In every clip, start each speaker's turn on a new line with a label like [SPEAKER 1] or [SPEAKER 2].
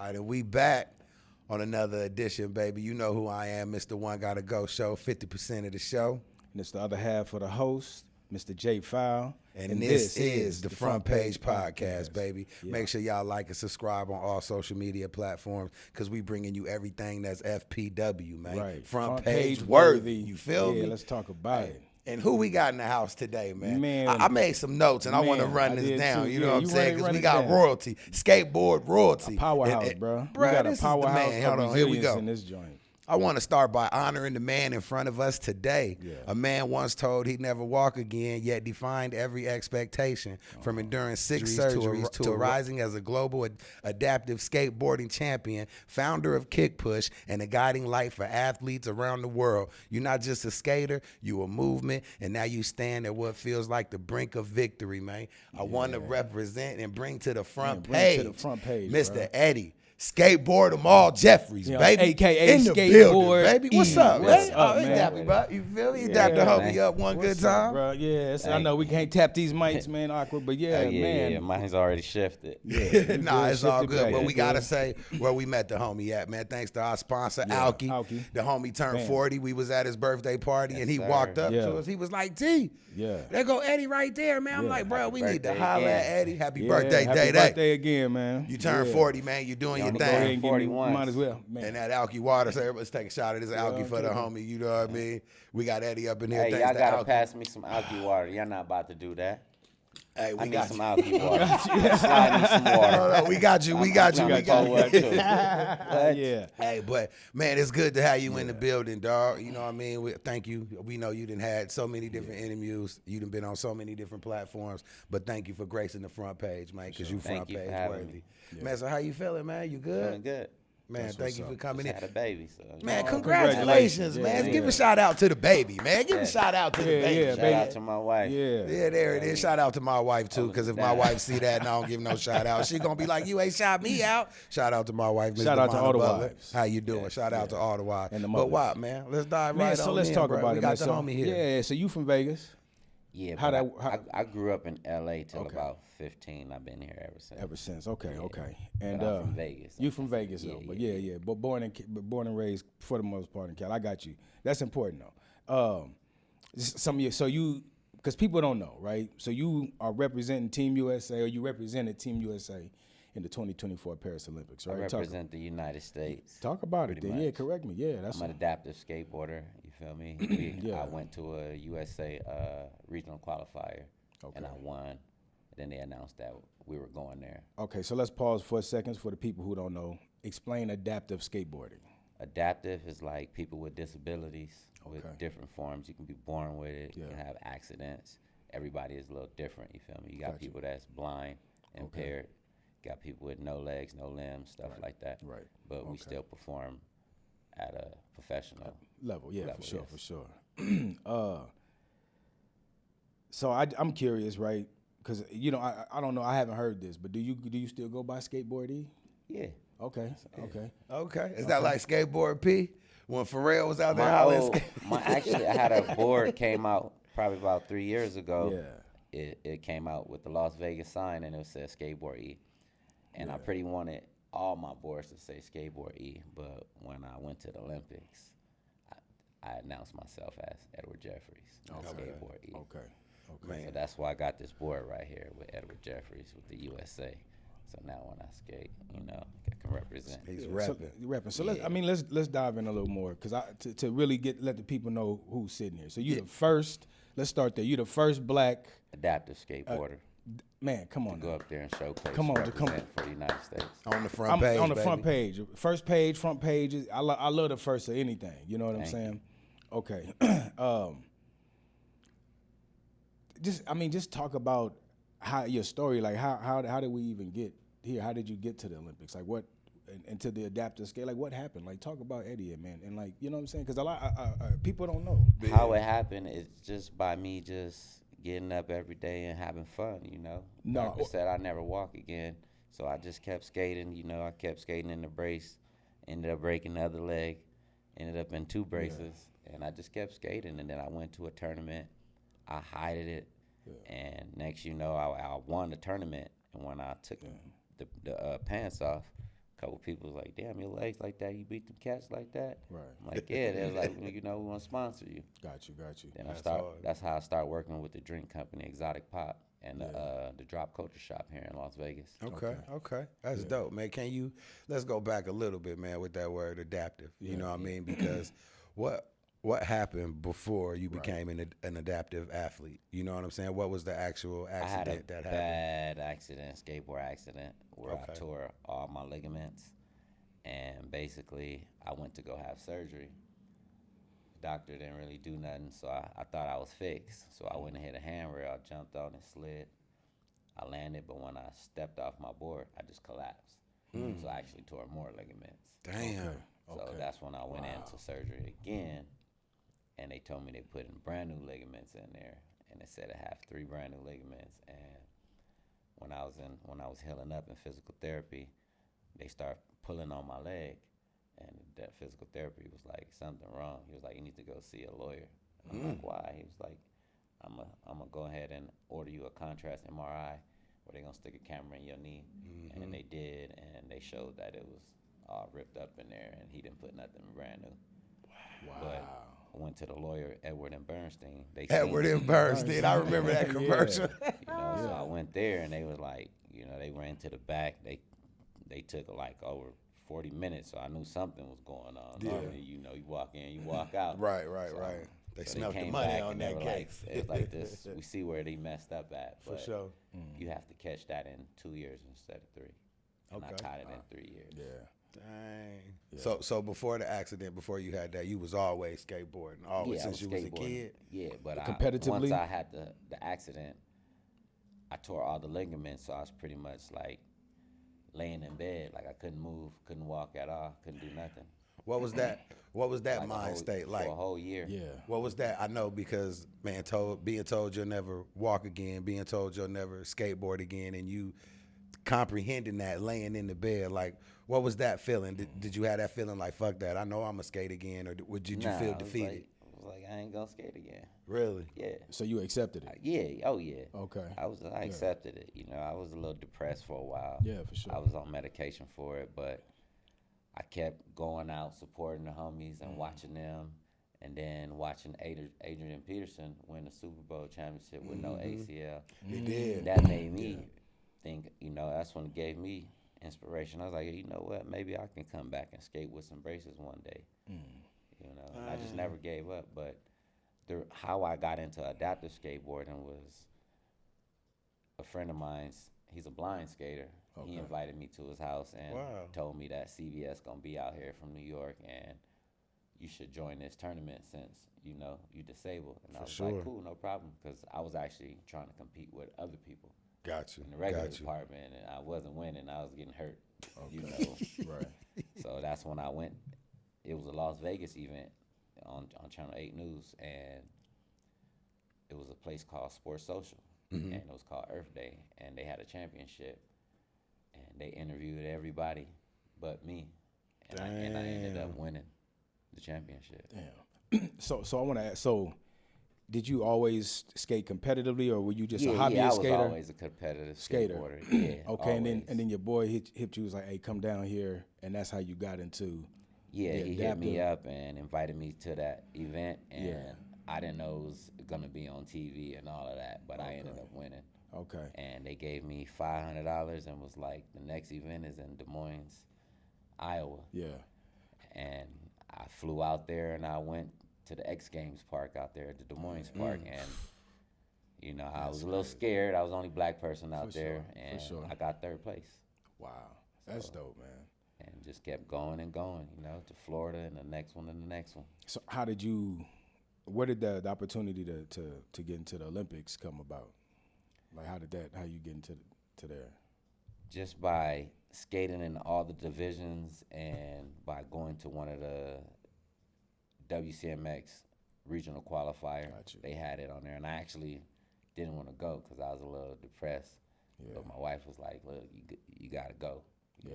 [SPEAKER 1] All right, and we back on another edition, baby. You know who I am, Mr. One Gotta Go Show, 50% of the show.
[SPEAKER 2] And it's the other half of the host, Mr. J. File.
[SPEAKER 1] And this is the Front Page Podcast, baby. Yeah. Make sure y'all like and subscribe on all social media platforms because we bringing you everything that's FPW, man.
[SPEAKER 2] Right.
[SPEAKER 1] Front page worthy. You feel me?
[SPEAKER 2] Yeah, let's talk about it.
[SPEAKER 1] And who we got in the house today, man? I made some notes, and I want to run this down. You know what I'm saying? Because we got royalty, skateboard royalty.
[SPEAKER 2] A powerhouse, bro.
[SPEAKER 1] Bro,
[SPEAKER 2] we got
[SPEAKER 1] this
[SPEAKER 2] a powerhouse
[SPEAKER 1] is the man. Hold on, here we go.
[SPEAKER 2] In this joint.
[SPEAKER 1] I want to start by honoring the man in front of us today. Yeah. A man once told he'd never walk again, yet defined every expectation from enduring 6 surgeries to rising as a global adaptive skateboarding champion, founder of Kick Push, and a guiding light for athletes around the world. You're not just a skater, you a movement, and now you stand at what feels like the brink of victory, man. I want to represent and bring to the front page, Mr.
[SPEAKER 2] Bro.
[SPEAKER 1] Eddie. Skateboard them all Jeffries, baby.
[SPEAKER 2] AKA
[SPEAKER 1] in the
[SPEAKER 2] skateboard
[SPEAKER 1] building, baby. What's up,
[SPEAKER 2] What's
[SPEAKER 1] man?
[SPEAKER 2] up,
[SPEAKER 1] Oh,
[SPEAKER 2] man?
[SPEAKER 1] Dap me, bro. You feel me? You dapped the homie up one good time.
[SPEAKER 2] Bro, yeah. I know we can't tap these mics, man, awkward, but man.
[SPEAKER 3] Yeah, mine's already shifted.
[SPEAKER 2] Yeah,
[SPEAKER 1] nah, it's all good. But we
[SPEAKER 2] got
[SPEAKER 1] gotta say where we met the homie at, man. Thanks to our sponsor, Alki. The homie turned 40. We was at his birthday party, and he walked up to us. He was like, T, there go Eddie right there, man. I'm like, bro, we need to holler at Eddie. Happy birthday,
[SPEAKER 2] Happy birthday again, man.
[SPEAKER 1] You turned 40, man. You doing your thing.
[SPEAKER 3] 41.
[SPEAKER 2] Might as well, man.
[SPEAKER 1] And that Alki water, so everybody's take a shot of this Alki for the homie. You know what I mean? We got Eddie up in here.
[SPEAKER 3] Hey, y'all gotta pass me some Alki water. Y'all not about to do that.
[SPEAKER 1] Hey, we
[SPEAKER 3] I need
[SPEAKER 1] got
[SPEAKER 3] some
[SPEAKER 1] you.
[SPEAKER 3] Alki water. Slide me some water.
[SPEAKER 1] No, we got you. We got you. We got you.
[SPEAKER 2] Yeah.
[SPEAKER 1] Hey, but man, it's good to have you in the building, dog. You know what I mean? Thank you. We know you done had so many different interviews. You done been on so many different platforms. But thank you for gracing the front page, man, because you front page worthy. Man, so how you feeling, man? You good?
[SPEAKER 3] Feeling good.
[SPEAKER 1] Man, thank you for coming in.
[SPEAKER 3] Had a baby, so.
[SPEAKER 1] Man, congratulations, man. Give a shout out to the baby, man. Give a shout out to the baby.
[SPEAKER 3] Shout out to my wife.
[SPEAKER 1] Yeah, there it is. Shout out to my wife, too, because if my wife see that and I don't give no shout out, she going to be like, you ain't shout me out. Shout out to my wife, Ms.
[SPEAKER 2] Shout out to all the
[SPEAKER 1] Butler.
[SPEAKER 2] wives.
[SPEAKER 1] How you doing? Shout out to all the wives.
[SPEAKER 2] And the
[SPEAKER 1] but what, man? Let's dive right on
[SPEAKER 2] so let's talk about
[SPEAKER 1] we
[SPEAKER 2] it,
[SPEAKER 1] got
[SPEAKER 2] man.
[SPEAKER 1] the
[SPEAKER 2] So,
[SPEAKER 1] homie here.
[SPEAKER 2] Yeah, so you from Vegas?
[SPEAKER 3] Yeah,
[SPEAKER 2] How
[SPEAKER 3] I grew up in L.A. till about 15. I've been here ever since.
[SPEAKER 2] Ever since, okay. And
[SPEAKER 3] I'm from Vegas.
[SPEAKER 2] You from Vegas, though, but yeah. But born and raised for the most part in Cali. I got you. That's important, though. Because people don't know, right? So you are representing Team USA, or you represented Team USA in the 2024 Paris Olympics, right?
[SPEAKER 3] I represent the United States.
[SPEAKER 2] Talk about it, then. Yeah, correct me. Yeah,
[SPEAKER 3] I'm an adaptive skateboarder. You feel me? I went to a USA regional qualifier, and I won. Then they announced that we were going there.
[SPEAKER 2] Okay, so let's pause for a second for the people who don't know. Explain adaptive skateboarding.
[SPEAKER 3] Adaptive is like people with disabilities with different forms. You can be born with it. You can have accidents. Everybody is a little different. You feel me? You got people that's blind, impaired. Got people with no legs, no limbs, stuff like that.
[SPEAKER 2] Right.
[SPEAKER 3] But we still perform at a professional
[SPEAKER 2] level. Yeah, for sure. So I'm curious, right? Because I don't know, I haven't heard this, but do you still go by Skateboard E?
[SPEAKER 3] Yeah.
[SPEAKER 2] Okay.
[SPEAKER 1] Is that like Skateboard P? When Pharrell was out there hollering?
[SPEAKER 3] Actually, I had a board came out probably about 3 years ago.
[SPEAKER 2] Yeah.
[SPEAKER 3] It came out with the Las Vegas sign, and it said Skateboard E. And I pretty wanted all my boards to say Skateboard E, but when I went to the Olympics, I announced myself as Edward Jeffries, Skateboard E.
[SPEAKER 2] Okay.
[SPEAKER 3] So that's why I got this board right here with Edward Jeffries with the USA. So now when I skate, I can represent.
[SPEAKER 1] He's repping.
[SPEAKER 2] So let's dive in a little more, because to really let the people know who's sitting here. So you the first. Let's start there. You the first black
[SPEAKER 3] adaptive skateboarder.
[SPEAKER 2] Man, come on.
[SPEAKER 3] To go up there and showcase.
[SPEAKER 2] Come on.
[SPEAKER 3] For the United States.
[SPEAKER 1] On the front page.
[SPEAKER 2] On the front page. First page, front page. I love the first of anything. You know what I'm saying? Okay. Just talk about how your story. Like how did we even get here? How did you get to the Olympics? Like what? And to the adaptive scale, like what happened? Like talk about Eddie, man, and like you know what I'm saying? Because a lot people don't know
[SPEAKER 3] how it happened. Is just by me just getting up every day and having fun,
[SPEAKER 2] No.
[SPEAKER 3] Like I said, I never walk again. So I just kept skating, I kept skating in the brace, ended up breaking the other leg, ended up in 2 braces, and I just kept skating. And then I went to a tournament, I hided it, and next I won the tournament. And when I took the pants off, couple people was like, "Damn, your legs like that? You beat them cats like that?"
[SPEAKER 2] Right.
[SPEAKER 3] I'm like, "Yeah." They was like, "Well, you know, we want to sponsor you."
[SPEAKER 2] Got you.
[SPEAKER 3] Then
[SPEAKER 1] That's hard.
[SPEAKER 3] That's how I start working with the drink company, Exotic Pop, and the Drop Culture Shop here in Las Vegas.
[SPEAKER 1] Okay. That's dope, man. Let's go back a little bit, man, with that word adaptive. You know what I mean? Because what happened before you became an adaptive athlete? You know what I'm saying? What was the actual accident that happened?
[SPEAKER 3] Bad accident, skateboard accident, where I tore all my ligaments, and basically I went to go have surgery. Doctor didn't really do nothing, so I thought I was fixed. So I went and hit a handrail, I jumped on and slid. I landed, but when I stepped off my board, I just collapsed. So I actually tore more ligaments.
[SPEAKER 1] Damn.
[SPEAKER 3] So that's when I went into surgery again, and they told me they put in brand new ligaments in there, and they said I have 3 brand new ligaments. And when I was healing up in physical therapy, they started pulling on my leg, and that physical therapy was like, something wrong. He was like, you need to go see a lawyer. And I'm like, why? He was like, I'm gonna go ahead and order you a contrast MRI where they're gonna stick a camera in your knee. And they did, and they showed that it was all ripped up in there, and he didn't put nothing brand new. Wow. But I went to the lawyer, Edward and Bernstein.
[SPEAKER 1] Edward and Bernstein. I remember that commercial.
[SPEAKER 3] So I went there, and they was like, they ran to the back. They took like over 40 minutes, so I knew something was going on. Yeah. I mean, you walk in, you walk out.
[SPEAKER 1] Right. They smelled the money on that case.
[SPEAKER 3] It was like this. We see where they messed up at. But
[SPEAKER 1] for sure.
[SPEAKER 3] You have to catch that in 2 years instead of 3. And I caught it in 3 years.
[SPEAKER 1] Yeah. Dang. Yeah. So before the accident, before you had that, you was always skateboarding, always since you was a kid.
[SPEAKER 3] Yeah, but
[SPEAKER 2] competitively,
[SPEAKER 3] once I had the accident, I tore all the ligaments, so I was pretty much like laying in bed, like I couldn't move, couldn't walk at all, couldn't do nothing.
[SPEAKER 1] What was that like mind state like?
[SPEAKER 3] For a whole year.
[SPEAKER 2] Yeah.
[SPEAKER 1] What was that? I know because, man, being told you'll never walk again, being told you'll never skateboard again, and you comprehending that laying in the bed, like, what was that feeling? Did you have that feeling like, fuck that, I know I'm gonna skate again, or did you feel defeated?
[SPEAKER 3] I was like, I ain't gonna skate again.
[SPEAKER 1] Really?
[SPEAKER 3] Yeah.
[SPEAKER 2] So you accepted it?
[SPEAKER 3] Yeah. Oh yeah.
[SPEAKER 2] Okay.
[SPEAKER 3] I accepted it. I was a little depressed for a while.
[SPEAKER 2] Yeah, for sure.
[SPEAKER 3] I was on medication for it, but I kept going out supporting the homies and watching them, and then watching Adrian Peterson win the Super Bowl championship with no ACL.
[SPEAKER 1] He did.
[SPEAKER 3] That made me think, that's when it gave me inspiration. I was like, you know what, maybe I can come back and skate with some braces one day. I just never gave up. But how I got into adaptive skateboarding was a friend of mine's. He's a blind skater. Okay. He invited me to his house and told me that CBS gonna be out here from New York, and you should join this tournament since you disabled. And I was like, cool, no problem, because I was actually trying to compete with other people.
[SPEAKER 1] Got you.
[SPEAKER 3] In the regular department, and I wasn't winning. I was getting hurt.
[SPEAKER 2] Right.
[SPEAKER 3] So that's when I went. It was a Las Vegas event on Channel 8 News, and it was a place called Sports Social, and it was called Earth Day, and they had a championship, and they interviewed everybody but me, and I ended up winning the championship.
[SPEAKER 2] Damn. So I want to ask. So, did you always skate competitively, or were you just a hobbyist skater?
[SPEAKER 3] Yeah, I was always a competitive skateboarder. Yeah.
[SPEAKER 2] Okay, always. and then your boy hit you, was like, "Hey, come down here," and that's how you got into.
[SPEAKER 3] Yeah, he hit me up and invited me to that event, and I didn't know it was gonna be on TV and all of that, but I ended up winning.
[SPEAKER 2] Okay.
[SPEAKER 3] And they gave me $500 and was like, the next event is in Des Moines, Iowa.
[SPEAKER 2] Yeah.
[SPEAKER 3] And I flew out there and I went to the X Games park out there at the Des Moines park, and I was a little scared. I was the only black person out there, and I got 3rd place.
[SPEAKER 2] Wow, that's dope, man.
[SPEAKER 3] And just kept going and going, to Florida and the next one and the next one.
[SPEAKER 2] So where did the opportunity to get into the Olympics come about? Like, how you get into there?
[SPEAKER 3] Just by skating in all the divisions and by going to one of the WCMX regional qualifier. They had it on there, and I actually didn't want to go because I was a little depressed. Yeah. But my wife was like, look, you got to go. You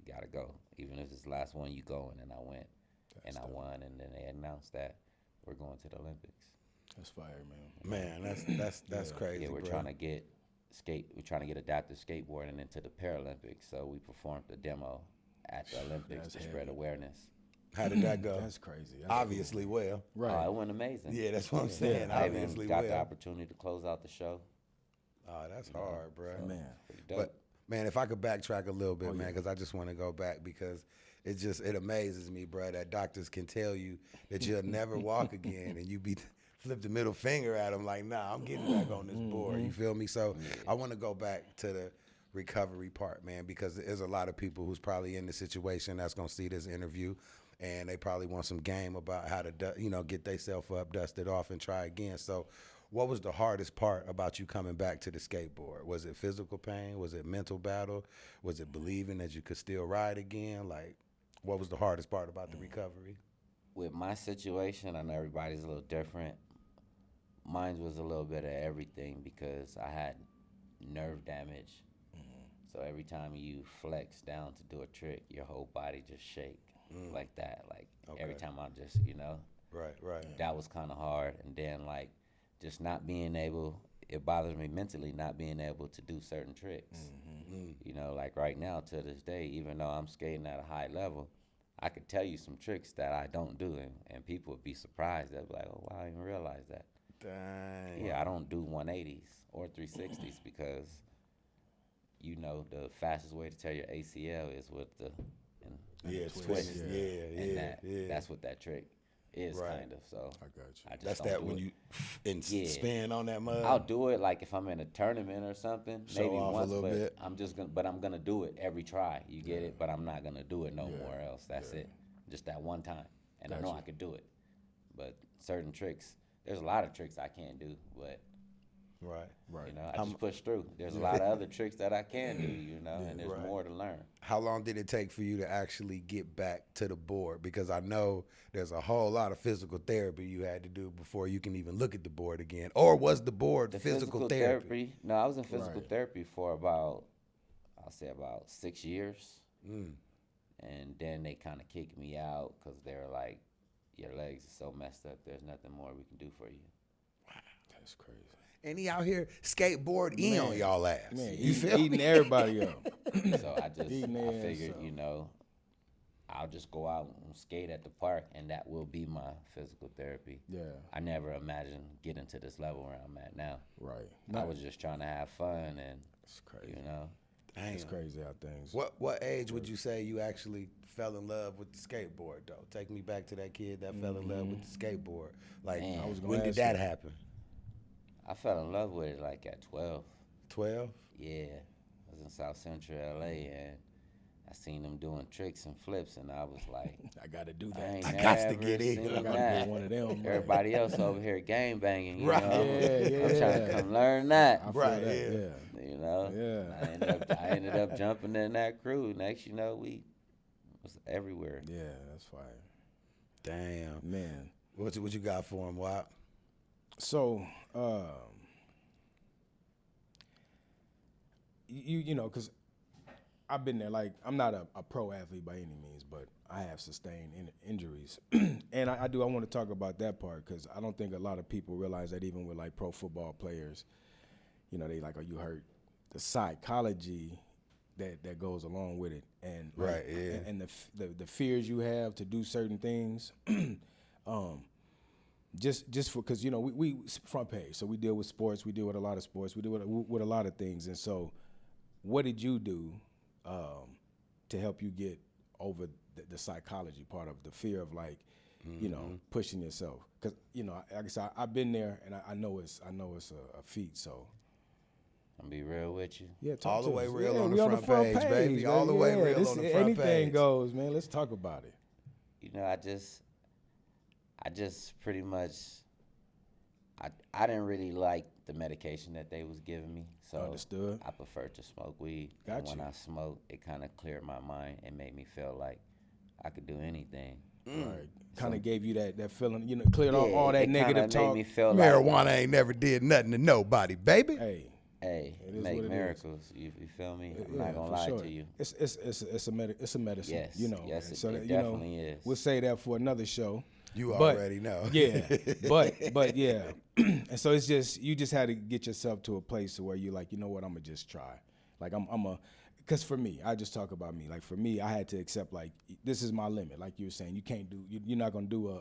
[SPEAKER 3] got to go. Even if it's the last one, you going. And I went, I won, and then they announced that we're going to the Olympics.
[SPEAKER 2] That's fire, man.
[SPEAKER 1] Man, that's crazy.
[SPEAKER 3] Yeah, we're trying to get adaptive skateboarding into the Paralympics. So we performed a demo at the Olympics to spread awareness.
[SPEAKER 1] How did that go?
[SPEAKER 2] That's crazy. That's
[SPEAKER 1] Obviously well.
[SPEAKER 2] right.
[SPEAKER 3] It went amazing.
[SPEAKER 1] Yeah, that's what I'm saying.
[SPEAKER 3] I
[SPEAKER 1] Obviously
[SPEAKER 3] even got
[SPEAKER 1] well.
[SPEAKER 3] the opportunity to close out the show.
[SPEAKER 1] Oh, that's hard, bro.
[SPEAKER 2] Man.
[SPEAKER 3] Pretty dope.
[SPEAKER 1] But man, if I could backtrack a little bit, man, because I just want to go back because it amazes me, bro, that doctors can tell you that you'll never walk again, and you flip the middle finger at them like, nah, I'm getting back on this board. You feel me? So I want to go back to the recovery part, man, because there's a lot of people who's probably in the situation that's gonna see this interview, and they probably want some game about how to, get themselves up, dust it off, and try again. So what was the hardest part about you coming back to the skateboard? Was it physical pain? Was it mental battle? Was it believing that you could still ride again? Like, what was the hardest part about the recovery?
[SPEAKER 3] With my situation, I know everybody's a little different. Mine was a little bit of everything because I had nerve damage. So every time you flex down to do a trick, your whole body just shake like that. Like every time I just,
[SPEAKER 1] Right.
[SPEAKER 3] that was kind of hard. And then like just not being able, it bothers me mentally not being able to do certain tricks. Like right now to this day, even though I'm skating at a high level, I could tell you some tricks that I don't do, and people would be surprised. They'd be like, oh, wow, I didn't realize that.
[SPEAKER 1] Dang.
[SPEAKER 3] Yeah, I don't do 180s or 360s because, the fastest way to tear your ACL is with the twist. That's what that trick is, kind of. So
[SPEAKER 2] I got you.
[SPEAKER 3] I just
[SPEAKER 1] That's
[SPEAKER 3] don't
[SPEAKER 1] that
[SPEAKER 3] do
[SPEAKER 1] when
[SPEAKER 3] it.
[SPEAKER 1] you spin on that mud.
[SPEAKER 3] I'll do it like if I'm in a tournament or something,
[SPEAKER 1] Show
[SPEAKER 3] maybe
[SPEAKER 1] off a
[SPEAKER 3] once,
[SPEAKER 1] little
[SPEAKER 3] but
[SPEAKER 1] bit.
[SPEAKER 3] I'm gonna do it every try. You get it, but I'm not gonna do it no more else. That's it. Just that one time, and I know I could do it. But certain tricks, there's a lot of tricks I can't do, but
[SPEAKER 1] Right.
[SPEAKER 3] I just push through. There's a lot of other tricks that I can do, and there's more to learn.
[SPEAKER 1] How long did it take for you to actually get back to the board? Because I know there's a whole lot of physical therapy you had to do before you can even look at the board again. Or was the board
[SPEAKER 3] The
[SPEAKER 1] physical therapy?
[SPEAKER 3] No, I was in physical therapy for about 6 years. And then they kind of kicked me out because they were like, your legs are so messed up, there's nothing more we can do for you.
[SPEAKER 2] That's crazy.
[SPEAKER 1] And he out here skateboarding on y'all ass.
[SPEAKER 2] Man,
[SPEAKER 1] You feel
[SPEAKER 2] eating
[SPEAKER 1] me?
[SPEAKER 2] everybody up.
[SPEAKER 3] So I figured, I'll just go out and skate at the park, and that will be my physical therapy.
[SPEAKER 2] Yeah.
[SPEAKER 3] I never imagined getting to this level where I'm at now.
[SPEAKER 2] Right.
[SPEAKER 3] I was just trying to have fun, and
[SPEAKER 2] It's crazy.
[SPEAKER 1] Damn.
[SPEAKER 2] It's crazy how things.
[SPEAKER 1] What age would you say you actually fell in love with the skateboard, though? Take me back to that kid that fell in love with the skateboard. Like,
[SPEAKER 3] Man. I was
[SPEAKER 2] gonna
[SPEAKER 1] when did
[SPEAKER 2] ask
[SPEAKER 1] that
[SPEAKER 2] you.
[SPEAKER 1] happen?
[SPEAKER 3] I fell in love with it like at 12.
[SPEAKER 1] 12?
[SPEAKER 3] Yeah, I was in South Central LA, and I seen them doing tricks and flips, and I was like,
[SPEAKER 2] I got to do
[SPEAKER 3] I
[SPEAKER 2] that.
[SPEAKER 3] ain't
[SPEAKER 1] I gots to
[SPEAKER 3] never
[SPEAKER 1] get in.
[SPEAKER 3] seen
[SPEAKER 2] I gotta
[SPEAKER 3] that.
[SPEAKER 2] get one of them.
[SPEAKER 3] Everybody else over here game banging, you
[SPEAKER 1] Right.
[SPEAKER 3] know.
[SPEAKER 2] Yeah,
[SPEAKER 3] I'm trying to come learn that.
[SPEAKER 2] I feel
[SPEAKER 1] Right,
[SPEAKER 2] that,
[SPEAKER 1] yeah.
[SPEAKER 2] Yeah.
[SPEAKER 3] I ended up jumping in that crew. Next, we was everywhere.
[SPEAKER 2] Yeah, that's fire.
[SPEAKER 1] Damn.
[SPEAKER 2] Man.
[SPEAKER 1] What you got for him, Wop?
[SPEAKER 2] So, because I've been there. Like, I'm not a pro athlete by any means, but I have sustained injuries, and I want to talk about that part because I don't think a lot of people realize that even with like pro football players, they like, are you hurt? The psychology that goes along with it, and like,
[SPEAKER 1] Right, yeah.
[SPEAKER 2] and the fears you have to do certain things. Just for because we front page, so we deal with sports, we deal with a lot of sports, we deal with a lot of things, and so what did you do to help you get over the psychology part of the fear of like pushing yourself? Because like I said, I've been there, and I know it's a feat. So
[SPEAKER 3] I'm be real with you.
[SPEAKER 2] yeah, talk
[SPEAKER 1] All the
[SPEAKER 2] to
[SPEAKER 1] way
[SPEAKER 2] us.
[SPEAKER 1] real
[SPEAKER 2] Yeah,
[SPEAKER 1] on
[SPEAKER 2] we
[SPEAKER 1] the front page, baby. All the way real on the front
[SPEAKER 2] anything
[SPEAKER 1] page.
[SPEAKER 2] goes, man. Let's talk about it.
[SPEAKER 3] I just pretty much, I didn't really like the medication that they was giving me, so
[SPEAKER 2] Understood.
[SPEAKER 3] I prefer to smoke weed.
[SPEAKER 2] Got
[SPEAKER 3] and when
[SPEAKER 2] you.
[SPEAKER 3] I smoked, it kind of cleared my mind and made me feel like I could do anything.
[SPEAKER 2] Right. Kind of gave you that feeling, cleared all that
[SPEAKER 3] it
[SPEAKER 2] negative
[SPEAKER 3] kinda
[SPEAKER 2] talk.
[SPEAKER 3] made me feel
[SPEAKER 1] Marijuana ain't never did nothing to nobody, baby.
[SPEAKER 2] Hey,
[SPEAKER 3] Hey,
[SPEAKER 2] It is
[SPEAKER 3] make
[SPEAKER 2] what it is.
[SPEAKER 3] miracles. You feel me? I'm
[SPEAKER 2] yeah,
[SPEAKER 3] not gonna
[SPEAKER 2] for
[SPEAKER 3] lie
[SPEAKER 2] sure.
[SPEAKER 3] to you.
[SPEAKER 2] It's a medicine.
[SPEAKER 3] Yes, yes,
[SPEAKER 2] and so
[SPEAKER 3] it
[SPEAKER 2] that,
[SPEAKER 3] definitely is.
[SPEAKER 2] We'll say that for another show.
[SPEAKER 1] You
[SPEAKER 2] But-
[SPEAKER 1] already know.
[SPEAKER 2] Yeah, but yeah, and so it's just you just had to get yourself to a place where you're like, you know what, I'm gonna just try. Like I'm a, because for me, I just talk about me. Like for me, I had to accept like this is my limit. Like you were saying, you can't do. You're not gonna do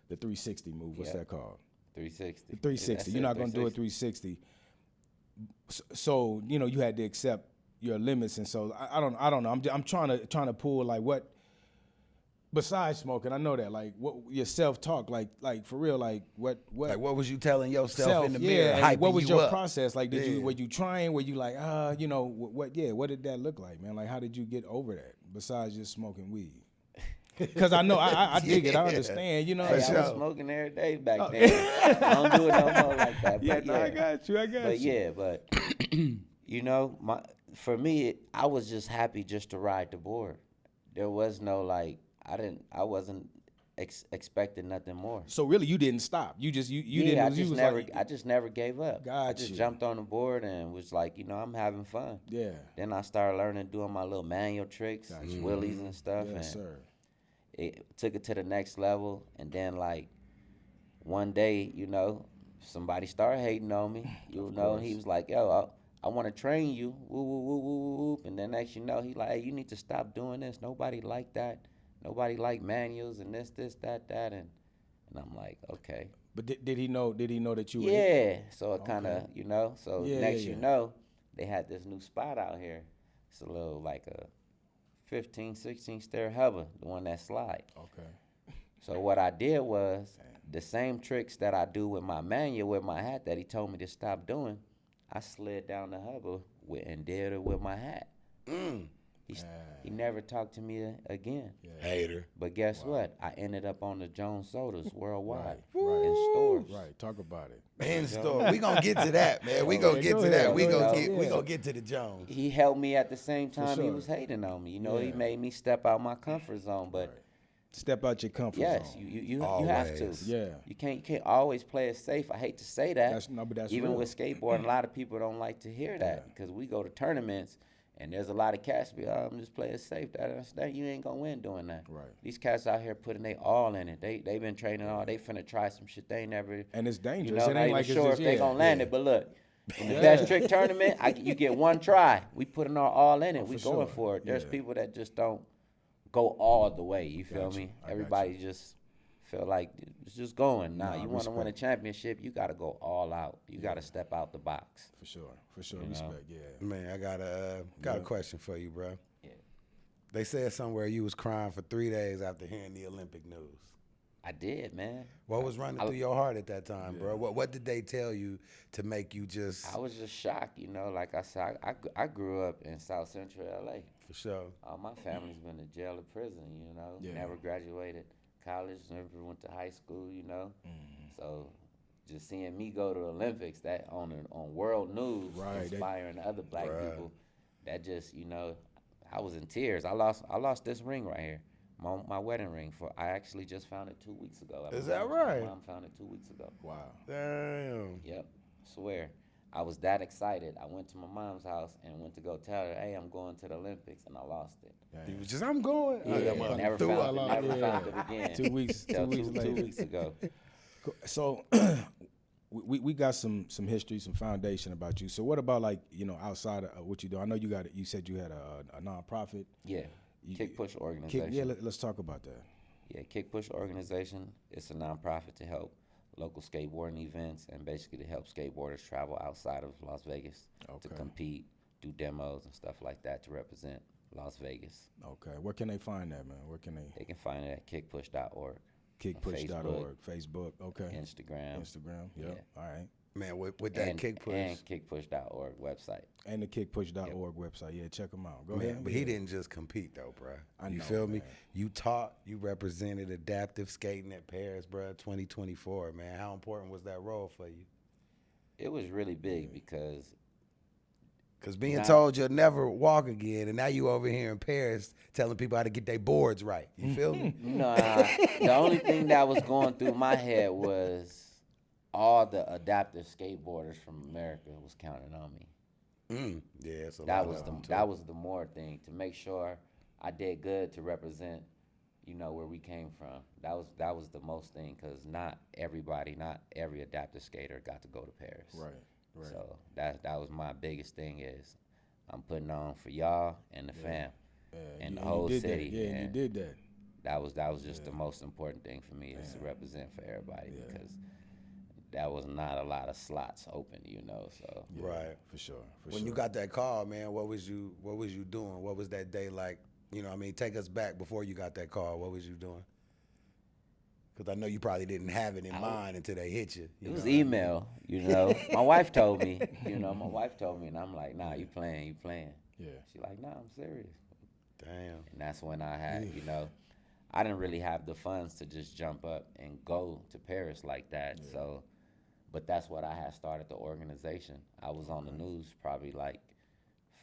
[SPEAKER 2] the 360 move. What's that called?
[SPEAKER 3] 360.
[SPEAKER 2] The 360. You're not gonna do a 360. So you had to accept your limits, and so I don't know. I'm trying to pull like what. Besides smoking, I know that like what your self-talk, like for real, like what
[SPEAKER 1] what was you telling yourself in the mirror?
[SPEAKER 2] Like, what was your
[SPEAKER 1] up?
[SPEAKER 2] process? Like, were you trying? Were you like, what did that look like, man? Like, how did you get over that? Besides just smoking weed, because I know I dig it, I understand,
[SPEAKER 3] Hey, I was smoking every day back then. I don't do it no more like that. But
[SPEAKER 2] I got you.
[SPEAKER 3] But for me, I was just happy just to ride the board. There was no like. I wasn't expecting nothing more.
[SPEAKER 2] So really, you didn't stop. You didn't.
[SPEAKER 3] I just never gave up. I just jumped on the board and was like, I'm having fun.
[SPEAKER 2] Yeah.
[SPEAKER 3] Then I started learning doing my little manual tricks, wheelies and stuff.
[SPEAKER 2] Yes, sir.
[SPEAKER 3] It took it to the next level. And then like one day, somebody started hating on me. And he was like, yo, I want to train you. Woo, woo, woo, woo, woo. And then next he like, hey, you need to stop doing this. Nobody like that. Nobody like manuals and this, that, and I'm like, okay.
[SPEAKER 2] But did he know that you were?
[SPEAKER 3] Yeah. So it kind of, So next they had this new spot out here. It's a little like a 15, 16 stair hover, the one that slide.
[SPEAKER 2] Okay.
[SPEAKER 3] So what I did was the same tricks that I do with my manual with my hat that he told me to stop doing, I slid down the hover and did it with my hat. He never talked to me again.
[SPEAKER 1] Yeah. Hater.
[SPEAKER 3] But guess what? I ended up on the Jones Sodas worldwide
[SPEAKER 2] right.
[SPEAKER 3] in stores.
[SPEAKER 2] Right. Talk about it.
[SPEAKER 1] In store. We gonna get to that, man. We gonna get to that. We gonna get to the Jones.
[SPEAKER 3] He helped me at the same time he was hating on me. He made me step out my comfort zone. But
[SPEAKER 2] step out your comfort zone.
[SPEAKER 3] Yes, you have to.
[SPEAKER 2] Yeah.
[SPEAKER 3] You can't always play it safe. I hate to say that.
[SPEAKER 2] That's
[SPEAKER 3] even
[SPEAKER 2] real.
[SPEAKER 3] with skateboarding, a lot of people don't like to hear that because we go to tournaments. And there's a lot of cats be, I'm just playing safe. That you ain't gonna win doing that.
[SPEAKER 2] Right.
[SPEAKER 3] These cats out here putting they all in it. They been training all. They finna try some shit they ain't never.
[SPEAKER 2] And it's dangerous.
[SPEAKER 3] Not
[SPEAKER 2] ain't
[SPEAKER 3] even sure if they gonna land it. But look, in the best trick tournament, you get one try. We putting our all in it. We going for it. There's people that just don't go all the way. You feel me? Everybody just feel like it's just going. Nah, you want to win a championship, you got to go all out. You got to step out the box.
[SPEAKER 2] For sure. Respect,
[SPEAKER 1] Man, I got a question for you, bro.
[SPEAKER 3] Yeah.
[SPEAKER 1] They said somewhere you was crying for 3 days after hearing the Olympic news.
[SPEAKER 3] I did, man.
[SPEAKER 1] What was running through your heart at that time, bro? What did they tell you to make you just...
[SPEAKER 3] I was just shocked, Like I said, I grew up in South Central L.A.
[SPEAKER 1] For sure.
[SPEAKER 3] All my family's been to jail or prison, Never graduated college, never went to high school, So just seeing me go to the Olympics, that on world news, inspiring other black people, that just, I was in tears. I lost this ring right here, my wedding ring. I actually just found it 2 weeks ago.
[SPEAKER 1] Is that right?
[SPEAKER 3] My mom found it 2 weeks ago.
[SPEAKER 2] Wow.
[SPEAKER 1] Damn.
[SPEAKER 3] Yep, swear. I was that excited. I went to my mom's house and went to go tell her, hey, I'm going to the Olympics, and I lost it.
[SPEAKER 1] He was just, I'm going.
[SPEAKER 3] Yeah, never found it again.
[SPEAKER 2] 2 weeks. 2 weeks later.
[SPEAKER 3] 2 weeks ago.
[SPEAKER 2] So we got some history, some foundation about you. So what about outside of what you do? I know you said you had a nonprofit.
[SPEAKER 3] Yeah, Kick Push organization.
[SPEAKER 2] Let's talk about that.
[SPEAKER 3] Yeah, Kick Push organization. It's a nonprofit to help local skateboarding events and basically to help skateboarders travel outside of Las Vegas to compete, do demos and stuff like that to represent Las Vegas.
[SPEAKER 2] Okay, where can they find that, man? Where can they?
[SPEAKER 3] They can find it at kickpush.org.
[SPEAKER 2] Kickpush.org, Facebook, okay.
[SPEAKER 3] Instagram,
[SPEAKER 2] yep. All right.
[SPEAKER 1] Man, with that Kick Push.
[SPEAKER 3] And kickpush.org website.
[SPEAKER 2] And the kickpush.org website. Yeah, check them out. Go ahead.
[SPEAKER 1] But he didn't just compete, though, bro. You
[SPEAKER 2] know,
[SPEAKER 1] feel me?
[SPEAKER 2] man.
[SPEAKER 1] You taught, you represented adaptive skating at Paris, bro, 2024, man. How important was that role for you?
[SPEAKER 3] It was really big because
[SPEAKER 1] being told you'll never walk again, and now you over here in Paris telling people how to get their boards right. You feel me?
[SPEAKER 3] Nah, the only thing that was going through my head was all the adaptive skateboarders from America was counting on me.
[SPEAKER 1] Yeah, so
[SPEAKER 3] that was the more thing to make sure I did good to represent, where we came from. That was the most thing because not every adaptive skater got to go to Paris.
[SPEAKER 2] Right.
[SPEAKER 3] So that was my biggest thing is I'm putting on for y'all and the fam and the
[SPEAKER 2] you
[SPEAKER 3] whole
[SPEAKER 2] did
[SPEAKER 3] city.
[SPEAKER 2] That. Yeah, and you did that.
[SPEAKER 3] That was just the most important thing for me is to represent for everybody because that was not a lot of slots open, you know. So
[SPEAKER 1] Right.
[SPEAKER 2] For sure.
[SPEAKER 1] When you got that call, man, what was you doing? What was that day like? You know what I mean? Take us back before you got that call. What was you doing? Because I know you probably didn't have it in mind until they hit you.
[SPEAKER 3] It was email, you know. My wife told me, and I'm like, nah, you playing.
[SPEAKER 2] Yeah.
[SPEAKER 3] She like, nah, I'm serious.
[SPEAKER 1] Damn.
[SPEAKER 3] And that's when I had, you know, I didn't really have the funds to just jump up and go to Paris like that. Yeah. So, but that's what I had started the organization. I was on the news probably like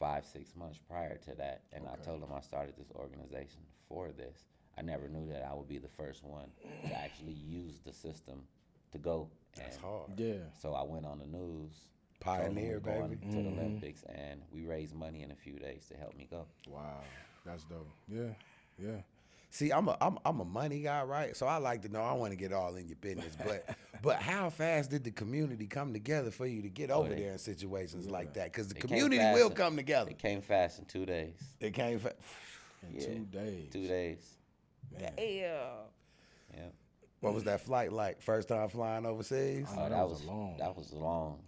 [SPEAKER 3] 5-6 months prior to that, and I told them I started this organization for this. I never knew that I would be the first one to actually use the system to go.
[SPEAKER 1] That's hard.
[SPEAKER 2] Yeah.
[SPEAKER 3] So I went on the news.
[SPEAKER 1] Pioneer,
[SPEAKER 3] going
[SPEAKER 1] baby.
[SPEAKER 3] to the Olympics, and we raised money in a few days to help me go.
[SPEAKER 2] Wow, that's dope. Yeah.
[SPEAKER 1] See, I'm a money guy, right? So I like to know. I want to get all in your business, but how fast did the community come together for you to get over there in situations like that? Because the community will come together.
[SPEAKER 3] It came fast in 2 days.
[SPEAKER 1] It came fast.
[SPEAKER 2] In 2 days.
[SPEAKER 3] 2 days.
[SPEAKER 2] Man.
[SPEAKER 3] Yeah.
[SPEAKER 1] What was that flight like? First time flying overseas?
[SPEAKER 3] Oh, that was long. That was long.